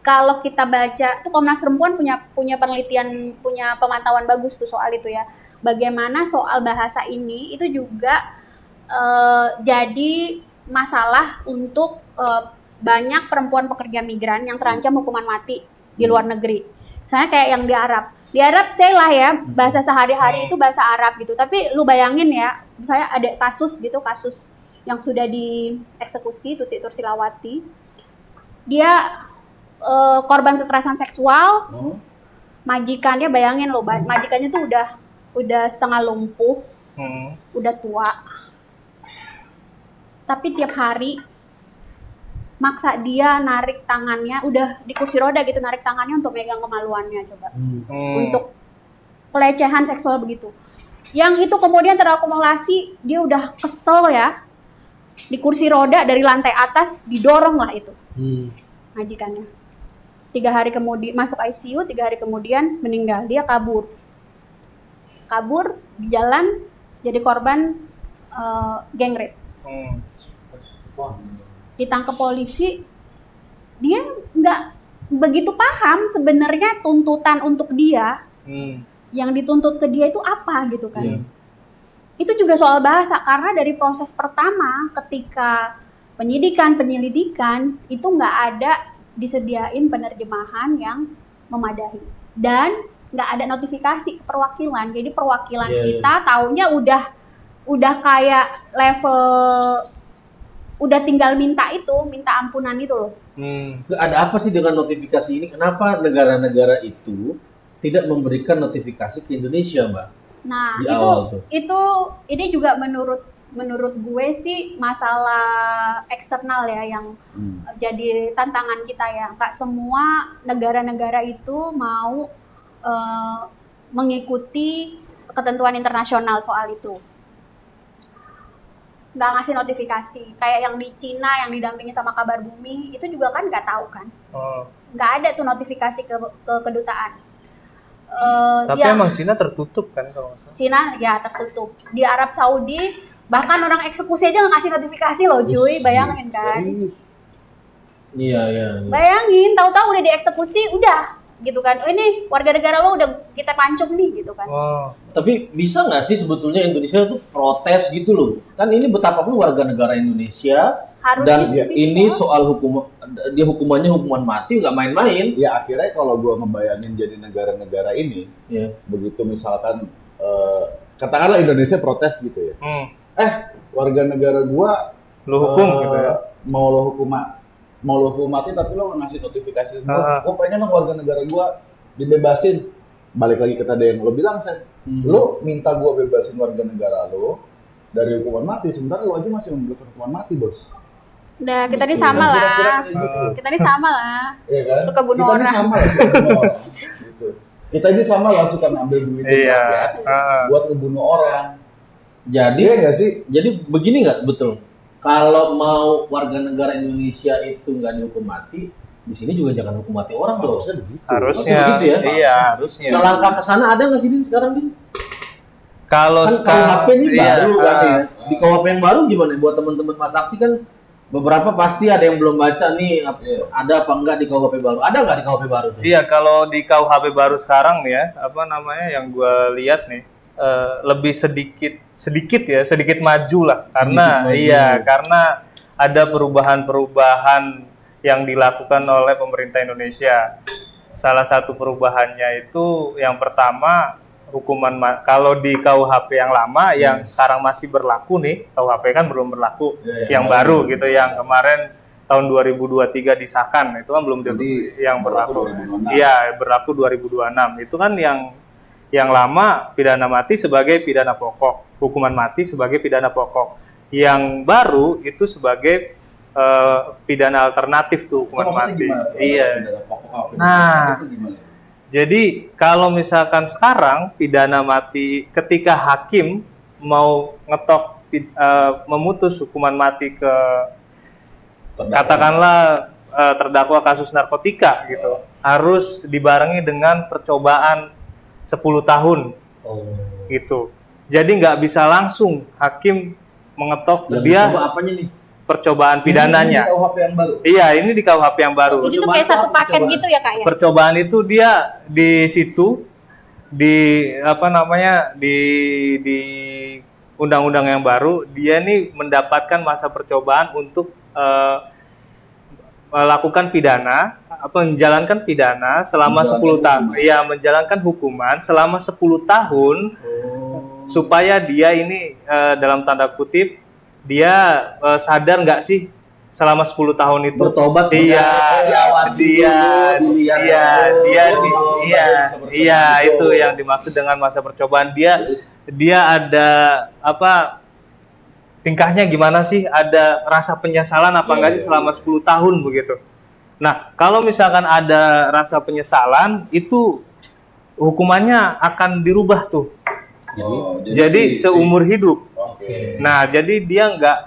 kalau kita baca tuh Komnas Perempuan punya penelitian, punya pemantauan bagus tuh soal itu ya. Bagaimana soal bahasa ini itu juga jadi masalah untuk banyak perempuan pekerja migran yang terancam hukuman mati di luar negeri. Misalnya kayak yang di Arab say lah ya, bahasa sehari-hari itu bahasa Arab gitu. Tapi lu bayangin ya, misalnya ada kasus yang sudah dieksekusi, Tuti Tursilawati, dia korban kekerasan seksual, majikannya bayangin lo, majikannya tuh udah setengah lumpuh, udah tua, tapi tiap hari maksa dia narik tangannya, udah di kursi roda gitu, narik tangannya untuk megang kemaluannya coba, untuk pelecehan seksual begitu. Yang itu kemudian terakumulasi, dia udah kesel ya, di kursi roda dari lantai atas didorong lah itu majikannya. 3 hari kemudian masuk ICU, 3 hari kemudian meninggal. Dia kabur di jalan, jadi korban gang rape. Ditangkap polisi, dia nggak begitu paham sebenarnya tuntutan untuk dia, yang dituntut ke dia itu apa gitu kan. Itu juga soal bahasa, karena dari proses pertama ketika penyelidikan itu nggak ada disediain penerjemahan yang memadai dan nggak ada notifikasi ke perwakilan. Jadi perwakilan kita taunya udah kayak level udah tinggal minta ampunan itu loh. Ada apa sih dengan notifikasi ini? Kenapa negara-negara itu tidak memberikan notifikasi ke Indonesia, Mbak? Nah, Di awal ini juga menurut gue sih masalah eksternal ya yang jadi tantangan kita ya. Nggak semua negara-negara itu mau mengikuti ketentuan internasional soal itu. Nggak ngasih notifikasi. Kayak yang di Cina yang didampingi sama Kabar Bumi, itu juga kan nggak tahu kan. Nggak ada tuh notifikasi ke kedutaan. Tapi emang Cina tertutup kan kalau nggak salah? Cina ya tertutup. Di Arab Saudi bahkan orang eksekusi aja nggak kasih notifikasi loh cuy, bayangin kan? Iya. Bayangin, tahu-tahu udah dieksekusi, udah gitu kan? Oh, ini warga negara lo udah kita pancung nih gitu kan? Wow. Tapi bisa nggak sih sebetulnya Indonesia tuh protes gitu loh? Kan ini betapapun warga negara Indonesia. Harusnya Dan ini soal hukumannya hukuman mati, nggak main-main. Ya akhirnya kalau gua ngebayangin jadi negara-negara ini, begitu misalkan katakanlah Indonesia protes gitu ya, warga negara gua lu hukum gitu ya, mau lo hukum mati tapi lo nggak ngasih notifikasi gua pengen dong warga negara gua dibebasin. Balik lagi ke tadi yang lo bilang, lo minta gua bebasin warga negara lo dari hukuman mati, sementara lo aja masih memberikan hukuman mati, bos. Udah, kita ini sama lah. Kita ini sama lah. Iya kan? Suka bunuh kita orang. Ini sama lah, suka bunuh orang. Gitu. Kita ini sama lah suka ngambil duit buat ngebunuh orang. Jadi iya nggak sih? Jadi begini nggak betul? Kalau mau warga negara Indonesia itu nggak dihukum mati, di sini juga jangan hukum mati orang dong. Harusnya begitu ya? Iya, harusnya. Nah, langkah ke sana ada nggak sih Din sekarang, Din? Kalau kan KUHP ini baru kan ya. Di KUHP yang baru gimana buat teman-teman Mas Aksi kan beberapa pasti ada yang belum baca nih, ada apa enggak di KUHP baru? Ada nggak di KUHP baru tuh? Iya, kalau di KUHP baru sekarang nih ya, yang gue lihat nih, lebih sedikit maju lah, karena ada perubahan-perubahan yang dilakukan oleh pemerintah Indonesia. Salah satu perubahannya itu yang pertama, kalau di KUHP yang lama yang sekarang masih berlaku nih, KUHP kan belum berlaku, yang baru gitu, yang kemarin tahun 2023 disahkan, itu kan belum jadi yang berlaku. Iya, berlaku 2026. Itu kan yang lama pidana mati sebagai pidana pokok, hukuman mati sebagai pidana pokok. Yang baru itu sebagai pidana alternatif tuh, hukuman mati. Iya. Nah, jadi kalau misalkan sekarang pidana mati ketika hakim mau memutus hukuman mati ke katakanlah terdakwa kasus narkotika gitu, harus dibarengi dengan percobaan 10 tahun gitu. Jadi nggak bisa langsung hakim mengetok dia apanya nih? Percobaan pidananya. Ini di KUHP yang baru. Iya, ini di KUHP yang baru. Jadi itu kayak satu paket gitu ya, Kak ya? Percobaan itu dia di situ di undang-undang yang baru, dia nih mendapatkan masa percobaan untuk melakukan pidana, menjalankan pidana selama 10 tahun. Iya, menjalankan hukuman selama 10 tahun supaya dia ini dalam tanda kutip dia sadar nggak sih selama 10 tahun itu bertobat, itu yang dimaksud dengan masa percobaan. Dia ada tingkahnya gimana sih, ada rasa penyesalan apa enggak sih selama 10 tahun begitu. Nah, kalau misalkan ada rasa penyesalan, itu hukumannya akan dirubah tuh. Jadi seumur hidup. Nah, jadi dia nggak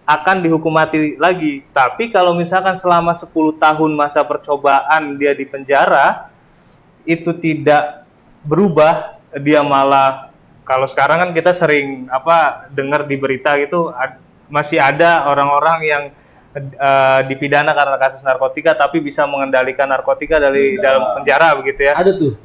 akan dihukum mati lagi. Tapi kalau misalkan selama 10 tahun masa percobaan dia di penjara, itu tidak berubah, dia malah, kalau sekarang kan kita sering dengar di berita gitu, masih ada orang-orang yang dipidana karena kasus narkotika tapi bisa mengendalikan narkotika dari dalam penjara begitu ya.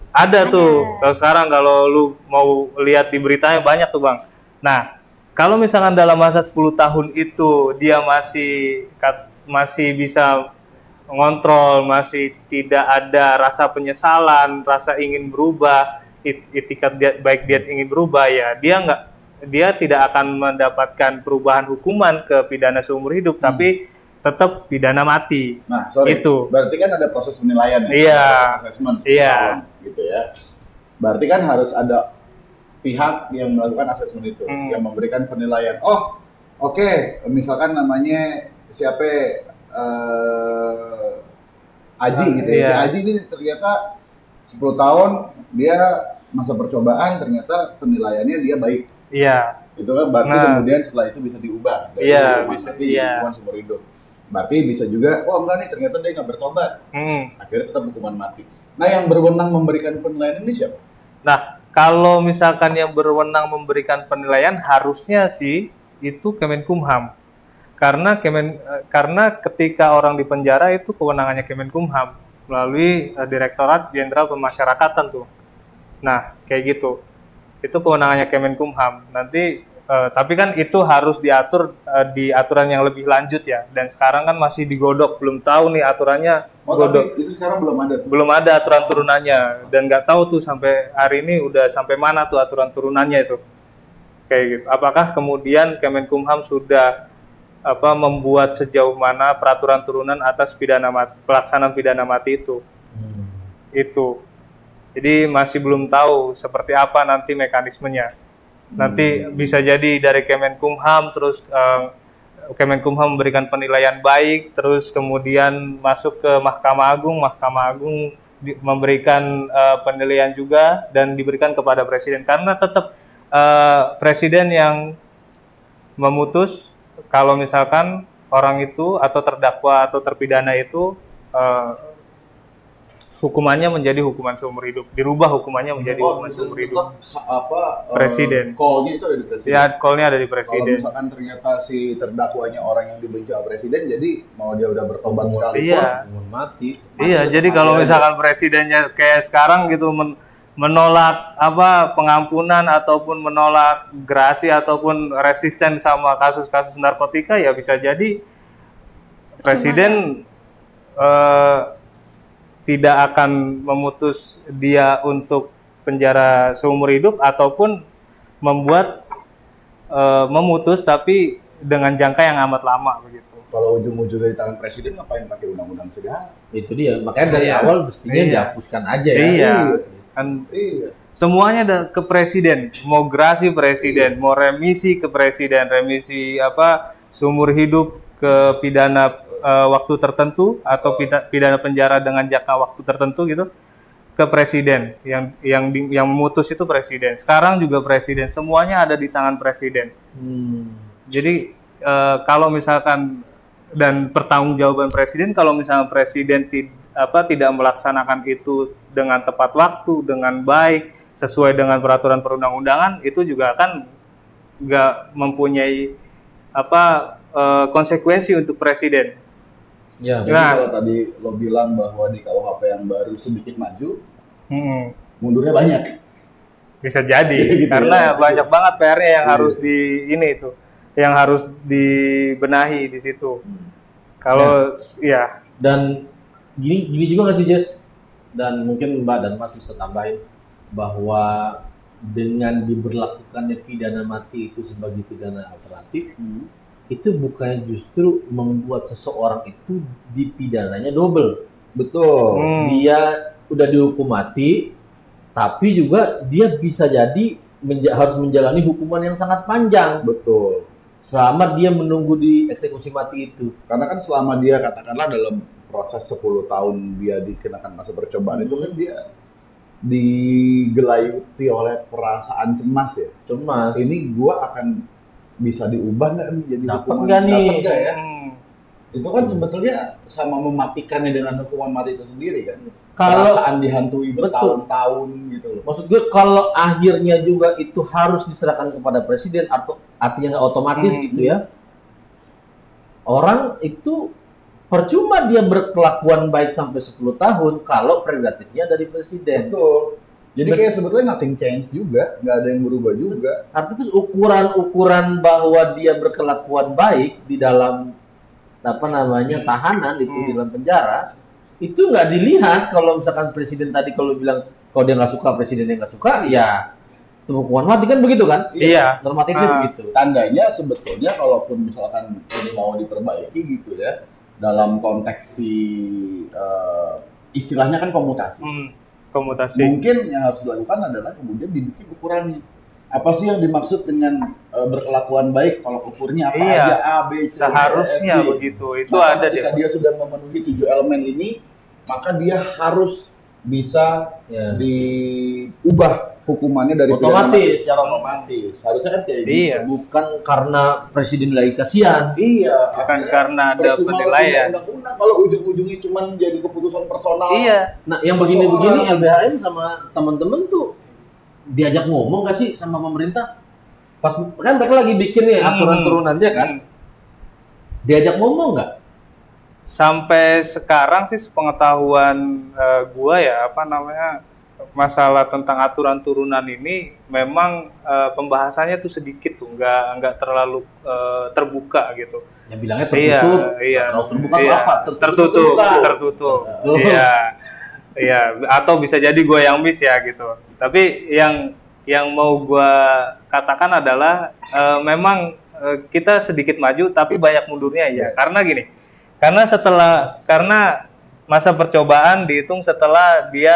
Ada tuh. Kalau sekarang kalau lu mau lihat di beritanya banyak tuh, Bang. Nah, kalau misalkan dalam masa 10 tahun itu dia masih bisa ngontrol, masih tidak ada rasa penyesalan, rasa ingin berubah, itikat baik dia ingin berubah, ya dia tidak akan mendapatkan perubahan hukuman ke pidana seumur hidup, tapi tetap pidana mati. Nah, itu berarti kan ada proses penilaian ya, iya, assessment, iya, gitu ya. Berarti kan harus ada pihak yang melakukan asesmen itu, yang memberikan penilaian. Oh, oke, misalkan namanya siapa, Aji gitu ya. Si Aji ini ternyata 10 tahun dia masa percobaan, ternyata penilaiannya dia baik. Iya. Itu kan berarti kemudian setelah itu bisa diubah dari hukuman mati hukuman seumur hidup. Berarti bisa juga, oh enggak nih, ternyata dia nggak bertobat. Akhirnya tetap hukuman mati. Nah, yang berwenang memberikan penilaian ini siapa? Nah, kalau misalkan yang berwenang memberikan penilaian harusnya sih itu Kemenkumham. Karena ketika orang di penjara itu kewenangannya Kemenkumham melalui Direktorat Jenderal Pemasyarakatan tuh. Nah, kayak gitu. Itu kewenangannya Kemenkumham. Nanti tapi kan itu harus diatur di aturan yang lebih lanjut ya. Dan sekarang kan masih digodok, belum tahu nih aturannya. Tapi itu sekarang belum ada. Belum ada aturan turunannya dan nggak tahu tuh sampai hari ini udah sampai mana tuh aturan turunannya itu. Kayak gitu. Apakah kemudian Kemenkumham sudah membuat sejauh mana peraturan turunan atas pelaksanaan pidana mati itu? Itu. Jadi masih belum tahu seperti apa nanti mekanismenya. Nanti bisa jadi dari Kemenkumham, terus Kemenkumham memberikan penilaian baik, terus kemudian masuk ke Mahkamah Agung memberikan penilaian juga dan diberikan kepada Presiden. Karena tetap Presiden yang memutus kalau misalkan orang itu atau terdakwa atau terpidana itu hukumannya menjadi hukuman seumur hidup, dirubah hukumannya menjadi hukuman seumur hidup. Presiden. Call-nya itu ada di Presiden. Ya, call-nya ada di Presiden. Kalau misalkan ternyata si terdakwanya orang yang dibenci oleh Presiden, jadi mau dia udah bertobat sekali mati. Iya, jadi kalau misalkan Presidennya kayak sekarang gitu menolak pengampunan ataupun menolak gerasi ataupun resisten sama kasus-kasus narkotika, ya bisa jadi Presiden tidak akan memutus dia untuk penjara seumur hidup ataupun memutus tapi dengan jangka yang amat lama begitu. Kalau ujung-ujungnya di tangan Presiden ngapain pakai undang-undang segala? Itu dia, makanya dari awal mestinya dihapuskan aja ya. Iya. Semuanya ke Presiden, mau gerasi Presiden, mau remisi ke Presiden, remisi seumur hidup ke pidana waktu tertentu atau pidana penjara dengan jangka waktu tertentu gitu ke Presiden, yang memutus itu Presiden. Sekarang juga Presiden, semuanya ada di tangan Presiden. Jadi kalau misalkan dan pertanggungjawaban Presiden kalau misalnya Presiden tidak melaksanakan itu dengan tepat waktu, dengan baik, sesuai dengan peraturan perundang-undangan, itu juga akan nggak mempunyai konsekuensi untuk Presiden. Ya, jadi kalau tadi lo bilang bahwa di KUHP yang baru sedikit maju, mundurnya banyak. Bisa jadi, gitu karena banyak banget PR-nya yang harus yang harus dibenahi di situ. Kalau dan gini juga nggak sih Jess? Dan mungkin Mbak dan Mas bisa tambahin bahwa dengan diberlakukannya pidana mati itu sebagai pidana alternatif, itu bukannya justru membuat seseorang itu dipidananya double. Betul. Dia udah dihukum mati, tapi juga dia bisa jadi harus menjalani hukuman yang sangat panjang. Betul. Selama dia menunggu di eksekusi mati itu. Karena kan selama dia katakanlah dalam proses 10 tahun dia dikenakan masa percobaan itu kan dia digelayuti oleh perasaan cemas ya. Cemas. Ini gua akan bisa diubah nggak nih jadi dapat hukuman? Nggak nih? Dapat nggak ya? Itu kan sebetulnya sama mematikannya dengan hukuman mati itu sendiri kan. Kalau perasaan dihantui bertahun-tahun gitu loh. Maksud gue kalau akhirnya juga itu harus diserahkan kepada Presiden atau artinya nggak otomatis gitu ya. Orang itu percuma dia berkelakuan baik sampai 10 tahun kalau prerogatifnya dari Presiden. Betul. Jadi kayak sebetulnya nothing change juga, nggak ada yang berubah juga. Artinya itu ukuran bahwa dia berkelakuan baik di dalam tahanan itu di dalam penjara itu nggak dilihat kalau misalkan Presiden tadi kalau bilang kalau dia nggak suka Presidennya nggak suka ya itu hukuman mati kan begitu kan? Iya. Normatifnya begitu. Tandanya sebetulnya kalaupun misalkan ini mau diperbaiki gitu ya dalam konteks istilahnya kan komutasi. Komutasi. Mungkin yang harus dilakukan adalah kemudian dibikin ukurannya. Apa sih yang dimaksud dengan berkelakuan baik? Kalau ukurnya apa aja? A, B, C, seharusnya D, F, G. begitu. Itu maka ada ketika dia sudah memenuhi 7 elemen ini, maka dia harus bisa diubah hukumannya dari otomatis, secara otomatis. Harusnya kan kayak gitu. Bukan karena Presiden lagi kasihan. Iya. Bukan karena ada penilaian. Undang-undang kalau ujung-ujungnya cuma jadi keputusan personal. Iya. Nah, yang begini-begini LBHM sama teman-teman tuh diajak ngomong gak sih sama pemerintah? Pas kan mereka lagi bikin nih aturan turunannya kan, diajak ngomong nggak? Sampai sekarang sih sepengetahuan gua ya masalah tentang aturan turunan ini memang pembahasannya tuh sedikit tuh, nggak terlalu terbuka gitu. Yang bilangnya tertutup, iya, terlalu terbuka tuh apa? Tertutup. Iya, atau bisa jadi gue yang miss ya gitu. Tapi yang mau gue katakan adalah memang kita sedikit maju tapi banyak mundurnya ya. Karena gini, karena masa percobaan dihitung setelah dia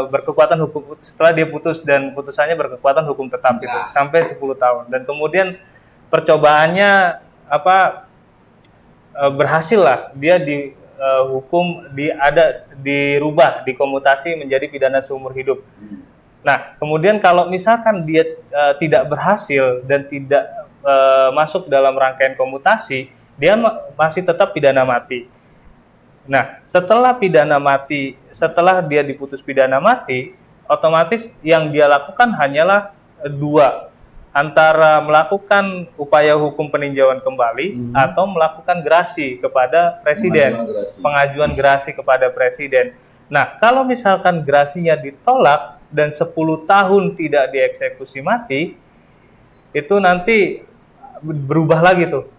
berkekuatan hukum, setelah dia putus dan putusannya berkekuatan hukum tetap gitu sampai 10 tahun. Dan kemudian percobaannya berhasil lah, dia dihukum dirubah, dikomutasi menjadi pidana seumur hidup. Nah, kemudian kalau misalkan dia tidak berhasil dan tidak masuk dalam rangkaian komutasi, dia masih tetap pidana mati. Nah, setelah dia diputus pidana mati, otomatis yang dia lakukan hanyalah dua, antara melakukan upaya hukum peninjauan kembali atau melakukan gerasi kepada presiden, pengajuan gerasi kepada presiden. Nah, kalau misalkan gerasinya ditolak dan 10 tahun tidak dieksekusi mati, itu nanti berubah lagi tuh,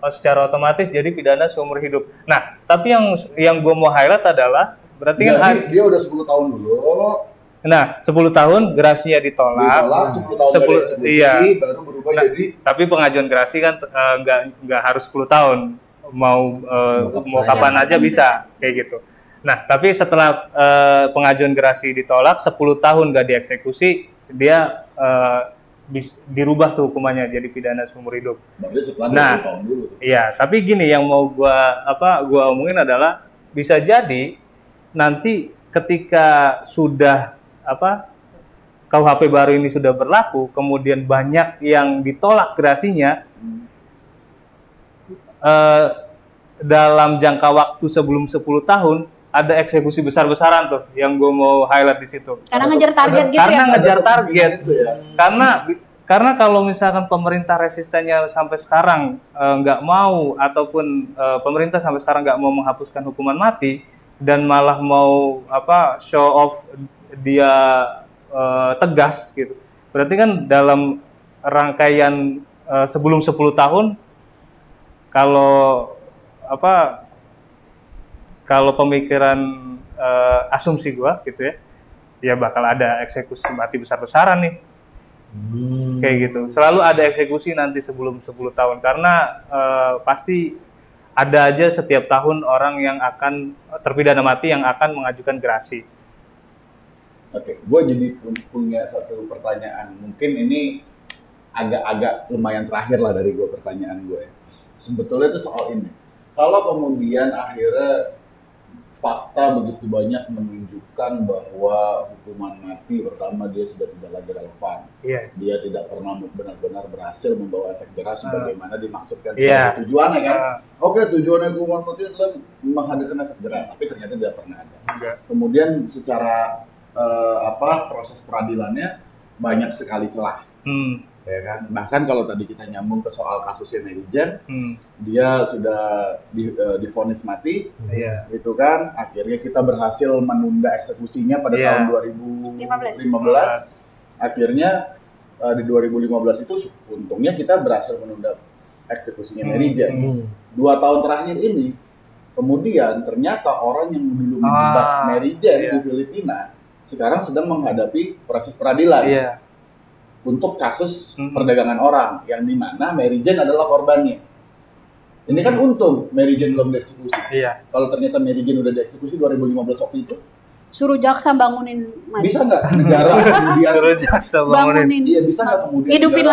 secara otomatis jadi pidana seumur hidup. Nah, tapi yang gue mau highlight adalah berarti kan dia udah 10 tahun dulu. Nah, 10 tahun gerasinya ditolak 10 tahun baru berubah jadi. Tapi pengajuan gerasi kan nggak harus 10 tahun, mau kapan aja bisa kayak gitu. Nah, tapi setelah pengajuan gerasi ditolak 10 tahun nggak dieksekusi, dia dirubah tuh hukumannya jadi pidana seumur hidup. Nah, iya, tapi gini yang mau gua omongin adalah bisa jadi nanti ketika sudah KUHP baru ini sudah berlaku, kemudian banyak yang ditolak gerasinya dalam jangka waktu sebelum 10 tahun, ada eksekusi besar-besaran tuh yang gue mau highlight di situ. Karena ngejar target gitu karena ngejar target. Karena kalau misalkan pemerintah resistennya sampai sekarang nggak mau, ataupun pemerintah sampai sekarang nggak mau menghapuskan hukuman mati dan malah mau show off dia tegas gitu. Berarti kan dalam rangkaian sebelum 10 tahun kalau pemikiran asumsi gua gitu ya bakal ada eksekusi mati besar-besaran nih. Kayak gitu. Selalu ada eksekusi nanti sebelum 10 tahun karena pasti ada aja setiap tahun orang yang akan terpidana mati yang akan mengajukan gerasi. Oke, gue jadi punya satu pertanyaan. Mungkin ini agak lumayan terakhir lah dari gue pertanyaan gue. Sebetulnya itu soal ini. Kalau kemudian akhirnya fakta begitu banyak menunjukkan bahwa hukuman mati pertama dia sudah tidak lagi relevan. Dia tidak pernah benar-benar berhasil membawa efek jerah sebagaimana dimaksudkan sebagai tujuannya kan. Oke, tujuannya hukuman mati adalah menghadirkan efek jerah, tapi ternyata tidak pernah ada. Kemudian secara proses peradilannya banyak sekali celah, ya kan. Bahkan kalau tadi kita nyambung ke soal kasusnya Mary Jane, dia sudah divonis mati, itu kan. Akhirnya kita berhasil menunda eksekusinya pada tahun 2015. Akhirnya di 2015 itu untungnya kita berhasil menunda eksekusinya Mary Jane. 2 tahun terakhir ini, kemudian ternyata orang yang dulu menjebak Mary Jane di Filipina sekarang sedang menghadapi proses peradilan untuk kasus perdagangan orang yang dimana Mary Jane adalah korbannya. Ini kan untung Mary Jane belum dieksekusi. Kalau ternyata Mary Jane udah dieksekusi 2015 waktu itu, suruh jaksa bangunin mati. Bisa nggak negara kemudian suruh jaksa bangunin? Iya, bisa nggak kemudian ngidupin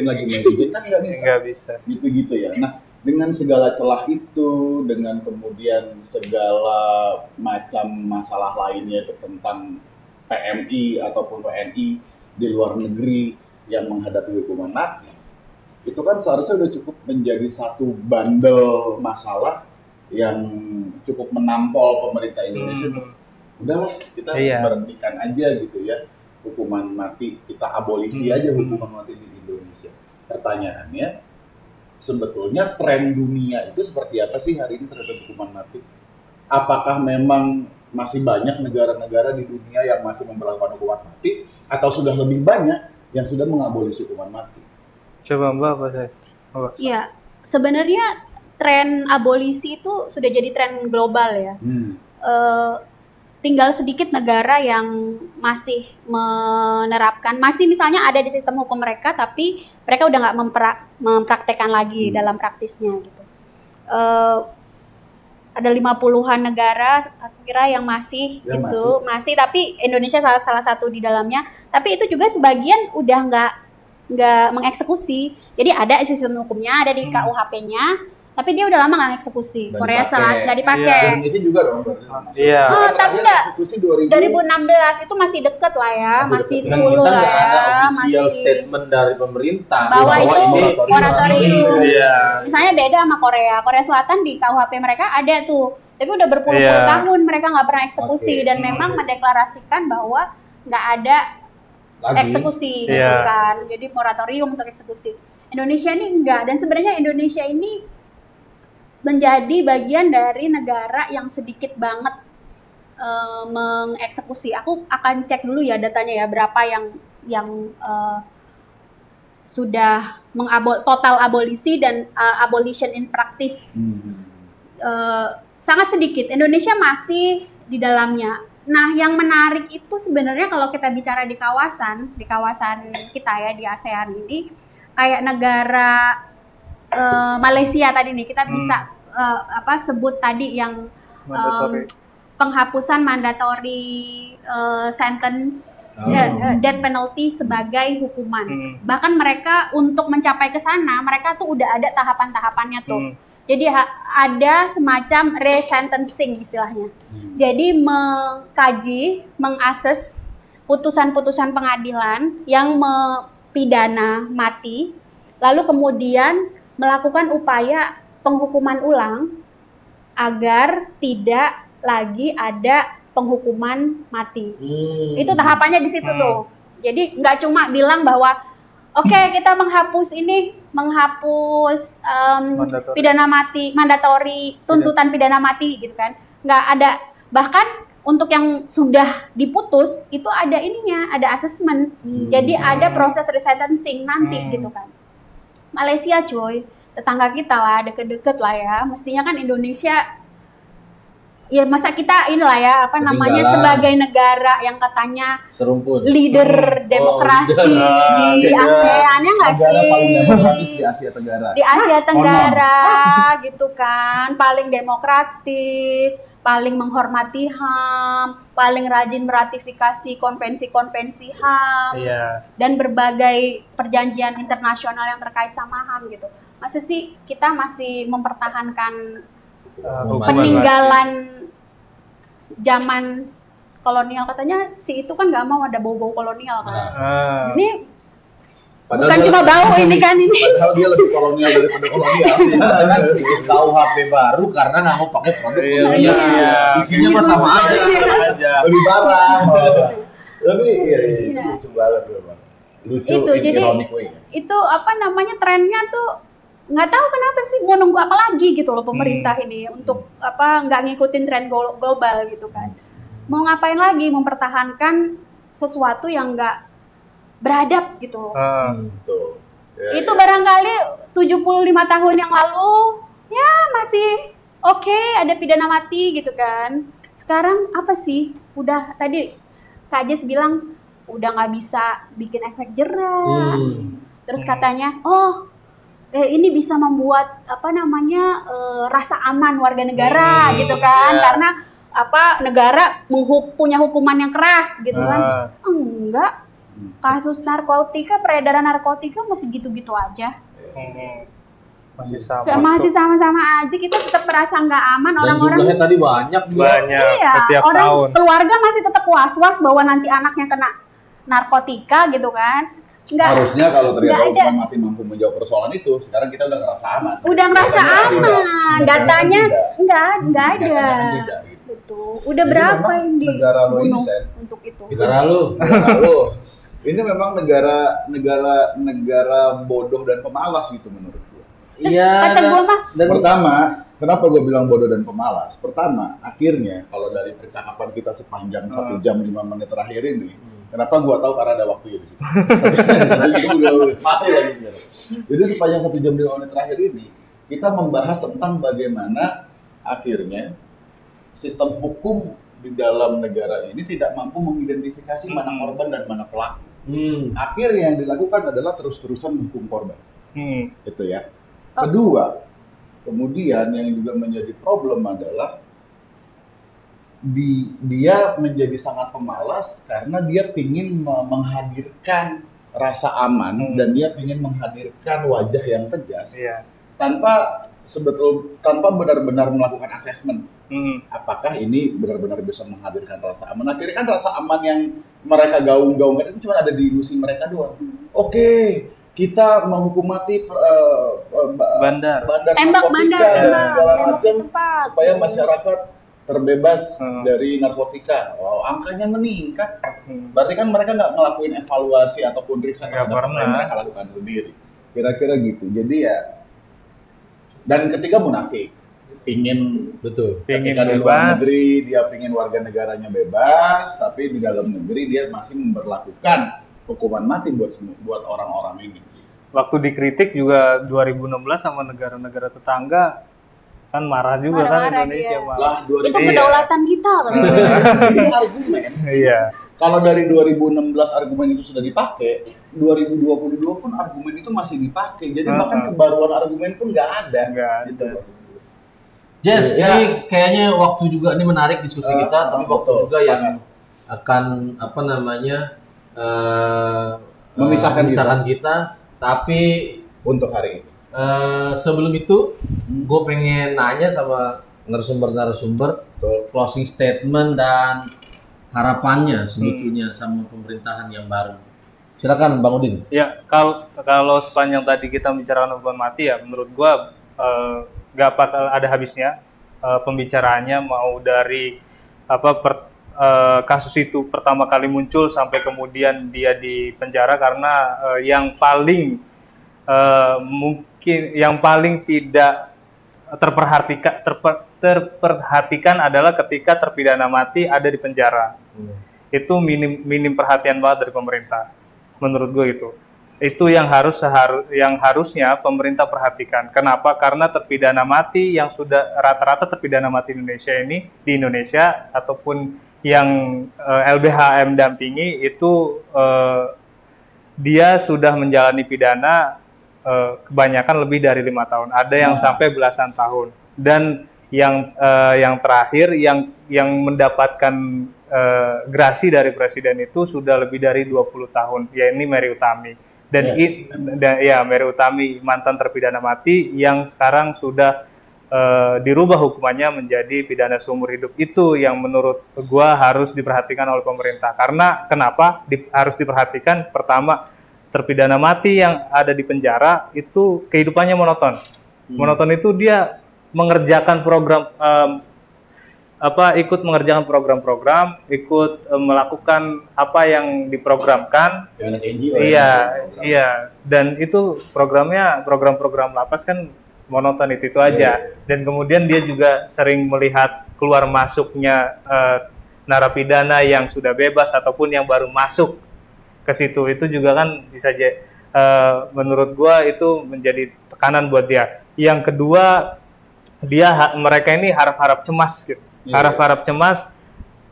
lagi Mary Jane? Kan nggak bisa. Gitu-gitu ya. Nah, dengan segala celah itu, dengan kemudian segala macam masalah lainnya tentang PMI ataupun WNI di luar negeri yang menghadapi hukuman mati, itu kan seharusnya sudah cukup menjadi satu bandel masalah yang cukup menampol pemerintah Indonesia. Udahlah, kita berhentikan aja gitu ya. hukuman mati, kita abolisi aja hukuman mati di Indonesia. Pertanyaannya, sebetulnya tren dunia itu seperti apa sih hari ini terhadap hukuman mati? Apakah memang masih banyak negara-negara di dunia yang masih memperlakukan hukuman mati, atau sudah lebih banyak yang sudah mengabolisi hukuman mati? Coba Mbak apa saya? Iya, sebenarnya tren abolisi itu sudah jadi tren global ya. Tinggal sedikit negara yang masih menerapkan, masih misalnya ada di sistem hukum mereka, tapi mereka udah nggak mempraktekkan lagi dalam praktisnya gitu. Ada 50-an negara kira yang masih yang gitu, masih, tapi Indonesia salah satu di dalamnya. Tapi itu juga sebagian udah nggak mengeksekusi. Jadi ada sistem hukumnya, ada di KUHP-nya, tapi dia udah lama nggak eksekusi. Korea Selatan nggak dipakai. Indonesia juga dong. Iya. Oh, tapi nggak. 2016 itu masih deket lah ya, masih 10 lah ya. Kita ada official statement dari pemerintah bahwa itu ini moratorium. Iya. Misalnya beda sama Korea. Korea Selatan di KUHP mereka ada tuh, tapi udah berpuluh-puluh tahun mereka nggak pernah eksekusi dan memang mendeklarasikan bahwa nggak ada eksekusi, gitu kan. Jadi moratorium untuk eksekusi. Indonesia ini enggak, dan sebenarnya Indonesia ini menjadi bagian dari negara yang sedikit banget mengeksekusi. Aku akan cek dulu ya datanya ya, berapa yang sudah total abolisi dan abolition in practice. Sangat sedikit. Indonesia masih di dalamnya. Nah, yang menarik itu sebenarnya kalau kita bicara di kawasan kita ya, di ASEAN ini, kayak negara Malaysia tadi nih, kita bisa sebut tadi yang penghapusan mandatory sentence, death penalty sebagai hukuman. Bahkan mereka untuk mencapai ke sana, mereka tuh udah ada tahapan-tahapannya tuh. Jadi ada semacam resentencing istilahnya. Jadi mengkaji, mengakses putusan-putusan pengadilan yang mempidana mati, lalu kemudian melakukan upaya penghukuman ulang agar tidak lagi ada penghukuman mati. Itu tahapannya di situ tuh. Jadi nggak cuma bilang bahwa oke, kita menghapus pidana mati, mandatori, tuntutan pidana mati gitu kan. Nggak ada, bahkan untuk yang sudah diputus itu ada ininya, ada assessment. Jadi ada proses resentencing nanti gitu kan. Malaysia cuy, tetangga kita lah, deket-deket lah ya. Mestinya kan Indonesia, ya masa kita inilah ya, sebagai negara yang katanya serumpun leader demokrasi di ASEAN, ya nggak sih? Paling demokratis di Asia Tenggara. Di Asia Tenggara gitu kan, paling demokratis, paling menghormati HAM, paling rajin meratifikasi konvensi-konvensi HAM, dan berbagai perjanjian internasional yang terkait sama HAM gitu. Masa sih kita masih mempertahankan peninggalan zaman kolonial? Katanya si itu kan nggak mau ada bau-bau kolonial kan. Ini bukan cuma bau ini kan ini. Padahal dia lebih kolonial daripada kolonial. Kan bikin KUHP baru karena nggak mau pakai produk kolonial. Isinya mah sama aja. Lebih parah. Tapi itu lucu banget Bang. Lucu itu jadi itu trennya tuh nggak tahu kenapa sih, mau nunggu apa lagi gitu loh pemerintah ini untuk nggak ngikutin tren global gitu kan. Mau ngapain lagi mempertahankan sesuatu yang nggak beradab gitu loh. Itu barangkali 75 tahun yang lalu ya masih oke, ada pidana mati gitu kan. Sekarang apa sih, udah tadi Kak Jess bilang udah nggak bisa bikin efek jerah. Terus katanya ini bisa membuat rasa aman warga negara gitu kan, karena negara punya hukuman yang keras gitu kan. Enggak, kasus narkotika, peredaran narkotika masih gitu-gitu aja. Masih sama-sama aja, kita tetap merasa nggak aman. Orang-orang jumlahnya tadi banyak setiap tahun. Keluarga masih tetap was-was bahwa nanti anaknya kena narkotika gitu kan. Harusnya kalau ternyata hukuman mati mampu menjawab persoalan itu, sekarang kita udah ngerasa aman. Udah ngerasa aman. Datanya enggak ada. itu. Udah Jadi berapa memang yang negara lo ini, dibunuh Sen? untuk itu? Negara lu. Lalu ini memang negara bodoh dan pemalas gitu menurut gua. Terus Iya. kata gua mah, Pertama, kenapa gue bilang bodoh dan pemalas? Pertama, akhirnya kalau dari percakapan kita sepanjang 1 jam 5 menit terakhir ini, kenapa gue tahu karena ada waktunya di situ. Mati lagi sekarang. Jadi sepanjang 1 jam 5 menit terakhir ini, kita membahas tentang bagaimana akhirnya sistem hukum di dalam negara ini tidak mampu mengidentifikasi mana korban dan mana pelaku. Akhirnya yang dilakukan adalah terus-terusan menghukum korban. Itu ya. Kedua, kemudian yang juga menjadi problem adalah dia menjadi sangat pemalas karena dia ingin menghadirkan rasa aman dan dia ingin menghadirkan wajah yang tegas tanpa benar-benar melakukan asesmen. Apakah ini benar-benar bisa menghadirkan rasa aman? Akhirnya kan rasa aman yang mereka gaung-gaungkan itu cuma ada di ilusi mereka doang. Oke, kita menghukum mati bandar tembak narkotika bandar, dan segala tembak macam di tempat. supaya masyarakat terbebas dari narkotika. Wow, angkanya meningkat. Berarti kan mereka nggak ngelakuin evaluasi ataupun riset terhadap apa yang mereka lakukan sendiri. Kira-kira gitu. Jadi ya, dan ketiga munafik. Ketika di luar negeri dia pingin warga negaranya bebas, tapi di dalam negeri dia masih memberlakukan hukuman mati buat orang-orang ini. Waktu dikritik juga 2016 sama negara-negara tetangga kan marah juga kan Indonesia Lah, itu kedaulatan kita kan. Ini argumen. Iya. Kalau dari 2016 argumen itu sudah dipakai, 2022 pun argumen itu masih dipakai. Jadi bahkan kebaruan argumen pun nggak ada. Gitu maksudnya. Jess, ini kayaknya waktu juga ini menarik diskusi kita, tapi waktu juga yang akan memisahkan kita. Tapi untuk hari ini, sebelum itu, gue pengen nanya sama narasumber closing statement dan harapannya sebetulnya sama pemerintahan yang baru. Silakan Bang Udin. Ya, kalau sepanjang tadi kita bicarakan hukuman mati ya, menurut gue nggak bakal ada habisnya pembicaraannya, mau dari kasus itu pertama kali muncul sampai kemudian dia di penjara, karena yang paling tidak terperhatikan adalah ketika terpidana mati ada di penjara. Itu minim perhatian banget dari pemerintah, menurut gue itu yang harusnya pemerintah perhatikan. Kenapa? Karena terpidana mati yang sudah rata-rata terpidana mati di Indonesia ataupun yang LBHM dampingi itu dia sudah menjalani pidana kebanyakan lebih dari 5 tahun. Ada yang sampai belasan tahun. Dan yang terakhir yang mendapatkan gerasi dari presiden itu sudah lebih dari 20 tahun. Ya, ini Mary Utami. Mary Utami, mantan terpidana mati yang sekarang sudah dirubah hukumannya menjadi pidana seumur hidup. Itu yang menurut gua harus diperhatikan oleh pemerintah. Karena kenapa harus diperhatikan? Pertama, terpidana mati yang ada di penjara itu kehidupannya monoton. Monoton itu dia mengerjakan program ikut mengerjakan program-program, ikut melakukan apa yang diprogramkan. Iya. Dan itu program-program lapas kan monoton itu aja. Dan kemudian dia juga sering melihat keluar masuknya narapidana yang sudah bebas ataupun yang baru masuk ke situ. Itu juga kan bisa menurut gua itu menjadi tekanan buat dia. Yang kedua, mereka ini harap-harap cemas gitu. Harap-harap cemas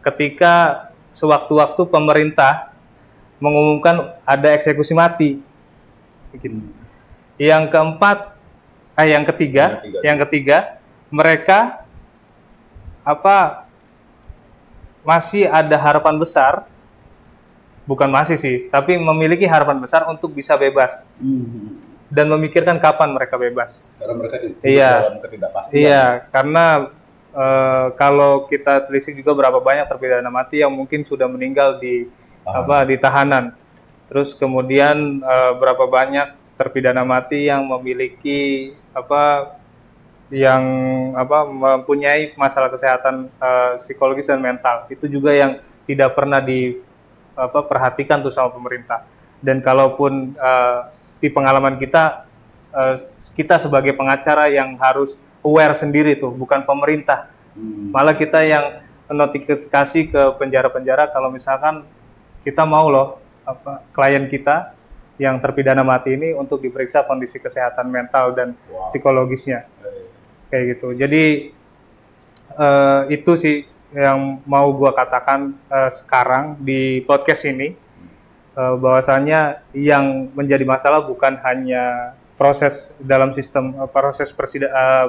ketika sewaktu-waktu pemerintah mengumumkan ada eksekusi mati gitu. Yang ketiga, mereka masih ada harapan besar, bukan masih sih, tapi memiliki harapan besar untuk bisa bebas dan memikirkan kapan mereka bebas. Karena mereka dalam ketidakpastian. Iya, karena kalau kita telisik juga berapa banyak terpidana mati yang mungkin sudah meninggal di tahanan. Terus kemudian berapa banyak terpidana mati yang memiliki yang mempunyai masalah kesehatan psikologis dan mental, itu juga yang tidak pernah diperhatikan tuh sama pemerintah. Dan kalaupun di pengalaman kita, kita sebagai pengacara yang harus aware sendiri tuh, bukan pemerintah. Malah kita yang notifikasi ke penjara-penjara kalau misalkan kita mau loh klien kita yang terpidana mati ini untuk diperiksa kondisi kesehatan mental dan psikologisnya. Kayak gitu. Jadi itu sih yang mau gua katakan sekarang di podcast ini, bahwasannya yang menjadi masalah bukan hanya proses dalam sistem proses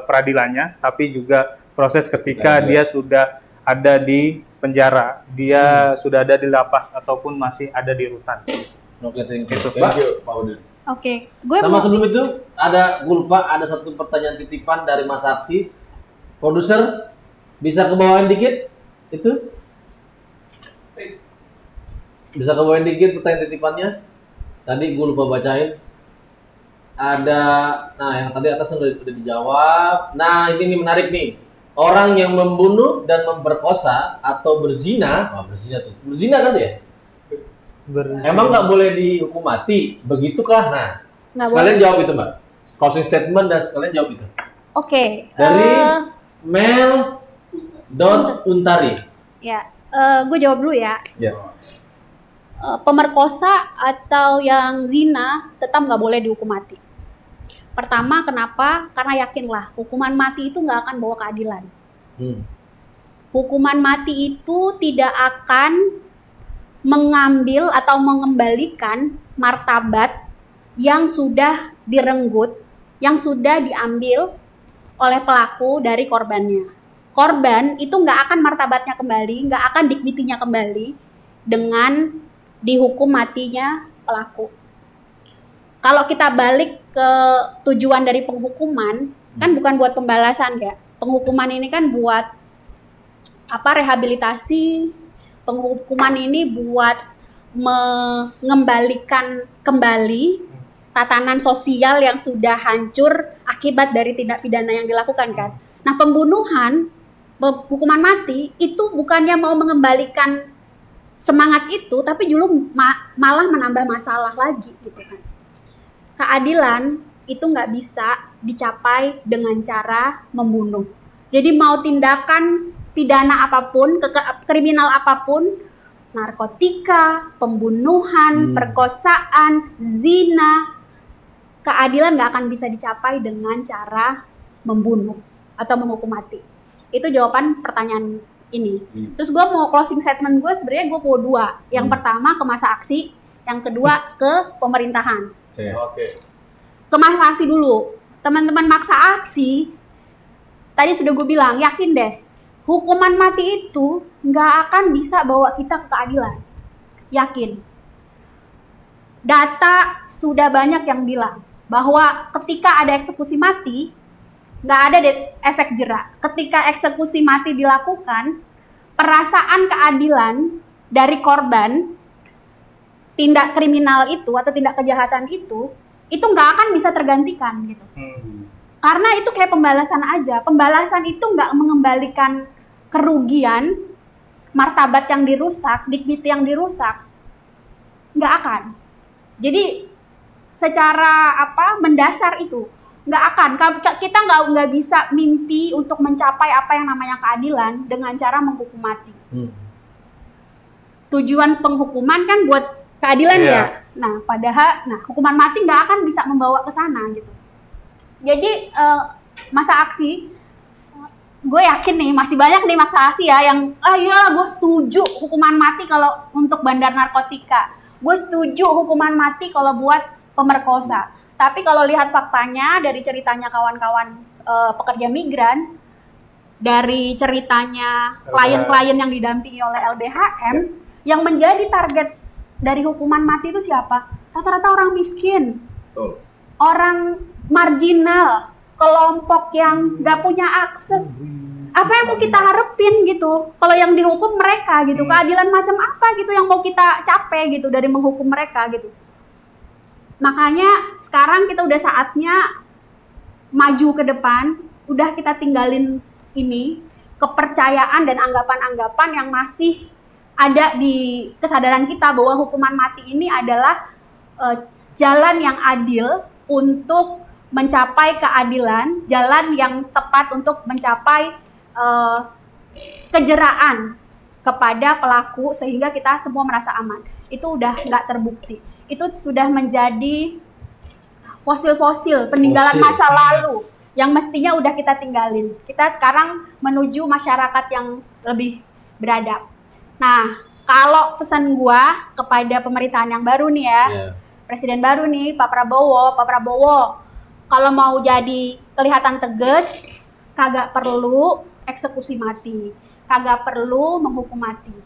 peradilannya, tapi juga proses ketika dia sudah ada di penjara, dia sudah ada di lapas ataupun masih ada di rutan. Oke, thank you. Gitu. Thank you, Pak Udin. Oke, gue Sama sebelum itu gue lupa ada satu pertanyaan titipan dari Mas Aksi. Produser bisa ke bawain dikit itu? Bisa ke bawain dikit pertanyaan titipannya? Tadi gue lupa bacain. Ada, nah yang tadi atas udah dijawab. Nah ini menarik nih. Orang yang membunuh dan memperkosa atau berzina, berzina kan tuh ya? Emang nggak boleh dihukum mati, begitukah? Nah, nggak sekalian boleh. jawab itu, Mbak. Closing statement dan sekalian jawab itu. Oke. Dari Mel.Untari. Ya, gue jawab dulu ya. Ya. Pemerkosa atau yang zina tetap nggak boleh dihukum mati. Pertama, kenapa? Karena yakinlah, hukuman mati itu nggak akan bawa keadilan. Hukuman mati itu tidak akan mengambil atau mengembalikan martabat yang sudah direnggut, yang sudah diambil oleh pelaku dari korbannya. Korban itu nggak akan martabatnya kembali, nggak akan dignitinya kembali dengan dihukum matinya pelaku. Kalau kita balik ke tujuan dari penghukuman, kan bukan buat pembalasan ya. Penghukuman ini kan buat rehabilitasi. Penghukuman ini buat mengembalikan kembali tatanan sosial yang sudah hancur akibat dari tindak pidana yang dilakukan kan. Nah, pembunuhan, hukuman mati itu bukannya mau mengembalikan semangat itu, tapi justru malah menambah masalah lagi gitu kan. Keadilan itu nggak bisa dicapai dengan cara membunuh. Jadi mau tindakan pidana apapun, kriminal apapun, narkotika, pembunuhan, perkosaan, zina, keadilan nggak akan bisa dicapai dengan cara membunuh atau menghukum mati. Itu jawaban pertanyaan ini. Terus gue mau closing statement gue sebenarnya gue mau dua. Yang pertama ke masa aksi, yang kedua ke pemerintahan. Oke. Ke masa aksi dulu. Teman-teman maksa aksi, tadi sudah gue bilang, yakin deh, hukuman mati itu nggak akan bisa bawa kita ke keadilan. Yakin. Data sudah banyak yang bilang bahwa ketika ada eksekusi mati, nggak ada efek jerak. Ketika eksekusi mati dilakukan, perasaan keadilan dari korban tindak kriminal itu atau tindak kejahatan itu nggak akan bisa tergantikan gitu. Karena itu kayak pembalasan aja. Pembalasan itu nggak mengembalikan kerugian, martabat yang dirusak, dignity yang dirusak, nggak akan. Jadi secara mendasar itu nggak akan. Kita nggak bisa mimpi untuk mencapai apa yang namanya keadilan dengan cara menghukum mati. Tujuan penghukuman kan buat keadilan ya. Nah, padahal hukuman mati nggak akan bisa membawa ke sana gitu. Jadi masa aksi, gue yakin nih masih banyak nih masa aksi ya yang iyalah gue setuju hukuman mati kalau untuk bandar narkotika. Gue setuju hukuman mati kalau buat pemerkosa. Tapi kalau lihat faktanya dari ceritanya kawan-kawan pekerja migran, dari ceritanya klien-klien yang didampingi oleh LBHM, yang menjadi target dari hukuman mati itu siapa? Rata-rata orang miskin, orang marginal, kelompok yang gak punya akses. Apa yang mau kita harapin gitu? Kalau yang dihukum mereka gitu, keadilan macam apa gitu yang mau kita capai gitu dari menghukum mereka gitu. Makanya sekarang kita udah saatnya maju ke depan, udah kita tinggalin ini, kepercayaan dan anggapan-anggapan yang masih ada di kesadaran kita bahwa hukuman mati ini adalah jalan yang adil untuk mencapai keadilan, jalan yang tepat untuk mencapai kejeraan kepada pelaku sehingga kita semua merasa aman. Itu udah nggak terbukti. Itu sudah menjadi fosil-fosil peninggalan masa lalu yang mestinya udah kita tinggalin. Kita sekarang menuju masyarakat yang lebih beradab. Nah, kalau pesan gua kepada pemerintahan yang baru nih ya, Presiden baru nih, Pak Prabowo, kalau mau jadi kelihatan tegas, kagak perlu eksekusi mati, kagak perlu menghukum mati.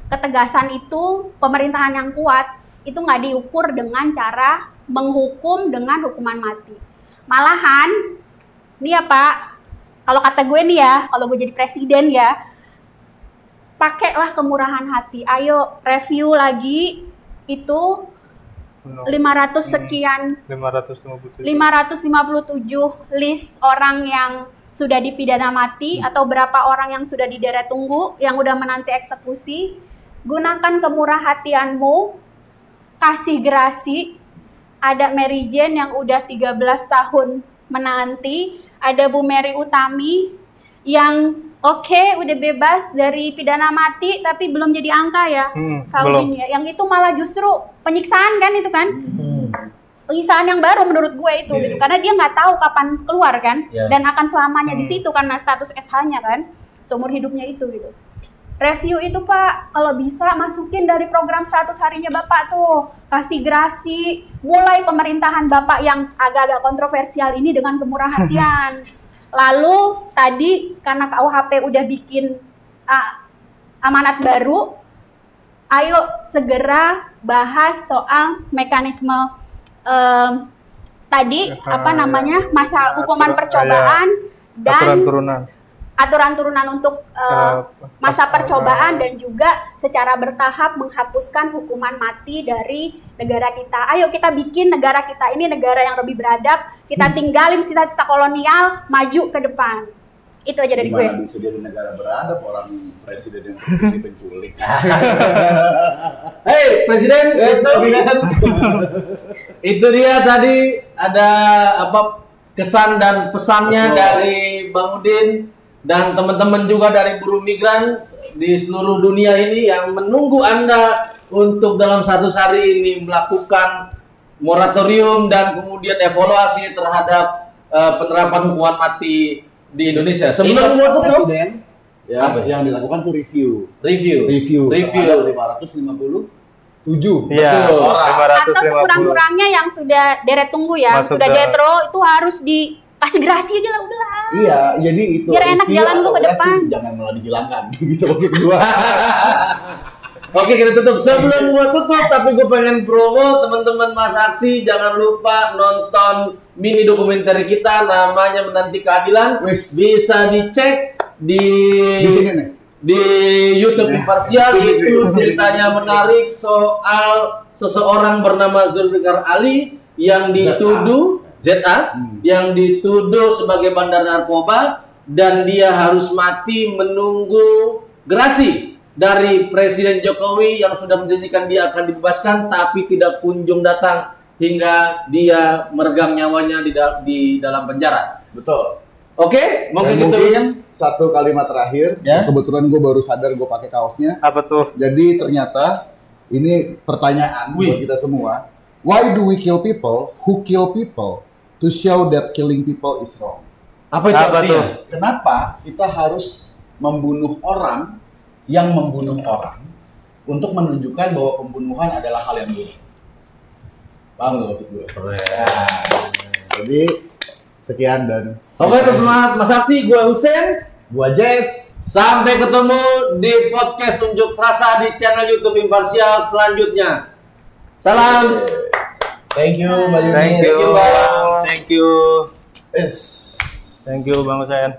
Ketegasan itu, pemerintahan yang kuat, itu nggak diukur dengan cara menghukum dengan hukuman mati. Malahan, nih ya Pak, kalau kata gue nih ya, kalau gue jadi presiden ya, pakailah kemurahan hati. Ayo review lagi itu 500 sekian 557 list orang yang sudah dipidana mati atau berapa orang yang sudah dideret tunggu yang udah menanti eksekusi. Gunakan kemurah hatianmu, kasih gerasi. Ada Mary Jane yang udah 13 tahun menanti, ada Bu Mary Utami yang udah bebas dari pidana mati tapi belum jadi angka ya kawin ya. Yang itu malah justru penyiksaan kan itu kan. Penyiksaan yang baru menurut gue itu gitu. Karena dia nggak tahu kapan keluar kan dan akan selamanya di situ karena status SH-nya kan. Seumur hidupnya itu gitu. Review itu Pak, kalau bisa masukin dari program 100 harinya Bapak tuh. Kasih gerasi, mulai pemerintahan Bapak yang agak-agak kontroversial ini dengan kemurah hatian. Lalu tadi karena KUHP udah bikin amanat baru, ayo segera bahas soal mekanisme tadi masa hukuman percobaan dan aturan turunan untuk masa percobaan dan juga secara bertahap menghapuskan hukuman mati dari negara kita. Ayo kita bikin negara kita ini negara yang lebih beradab, kita tinggalin sisa-sisa kolonial, maju ke depan. Itu aja dari gue. Gimana bisa jadi negara beradab orang presiden yang seperti penculik? Hei presiden, itu dia tadi ada kesan dan pesannya dari Bang Udin dan teman-teman juga dari buruh migran di seluruh dunia ini yang menunggu Anda untuk dalam 100 hari ini melakukan moratorium dan kemudian evaluasi terhadap penerapan hukuman mati di Indonesia. Sebelum menutup yang dilakukan tuh review. Ada 557. Iya, atau sekurang-kurangnya yang sudah deret tunggu ya, sudah detro itu harus dikasih gerasi aja lah udahlah. Iya, jadi itu biar enak jalan lu ke depan. Jangan malah dihilangkan gitu maksud gua. Oke, kita tutup. Sebelum gua tutup, tapi gue pengen promo teman-teman Mas Aksi, jangan lupa nonton mini dokumenter kita namanya Menanti Keadilan. Bisa dicek di sini nih. Di YouTube Imparsial. Itu ceritanya menarik soal seseorang bernama Zulfikar Ali yang dituduh yang dituduh sebagai bandar narkoba dan dia harus mati menunggu gerasi dari Presiden Jokowi yang sudah menjanjikan dia akan dibebaskan tapi tidak kunjung datang hingga dia meregang nyawanya di dalam penjara. Betul. Oke, mungkin satu kalimat terakhir. Ya? Kebetulan gue baru sadar gue pakai kaosnya. Apa tuh? Jadi ternyata ini pertanyaan buat kita semua. Why do we kill people who kill people to show that killing people is wrong? Apa itu artinya? Kenapa kita harus membunuh orang yang membunuh orang untuk menunjukkan bahwa pembunuhan adalah hal yang buruk? Paham nggak maksud gue? Jadi sekian dan oke teman-teman Mas Aksi, gue Husein, gue Jess. Sampai ketemu di podcast Unjuk Rasa di channel YouTube Imparsial selanjutnya. Salam. Thank you, Mbak Yuni. Thank you. Yes. Thank you, Bang Husein.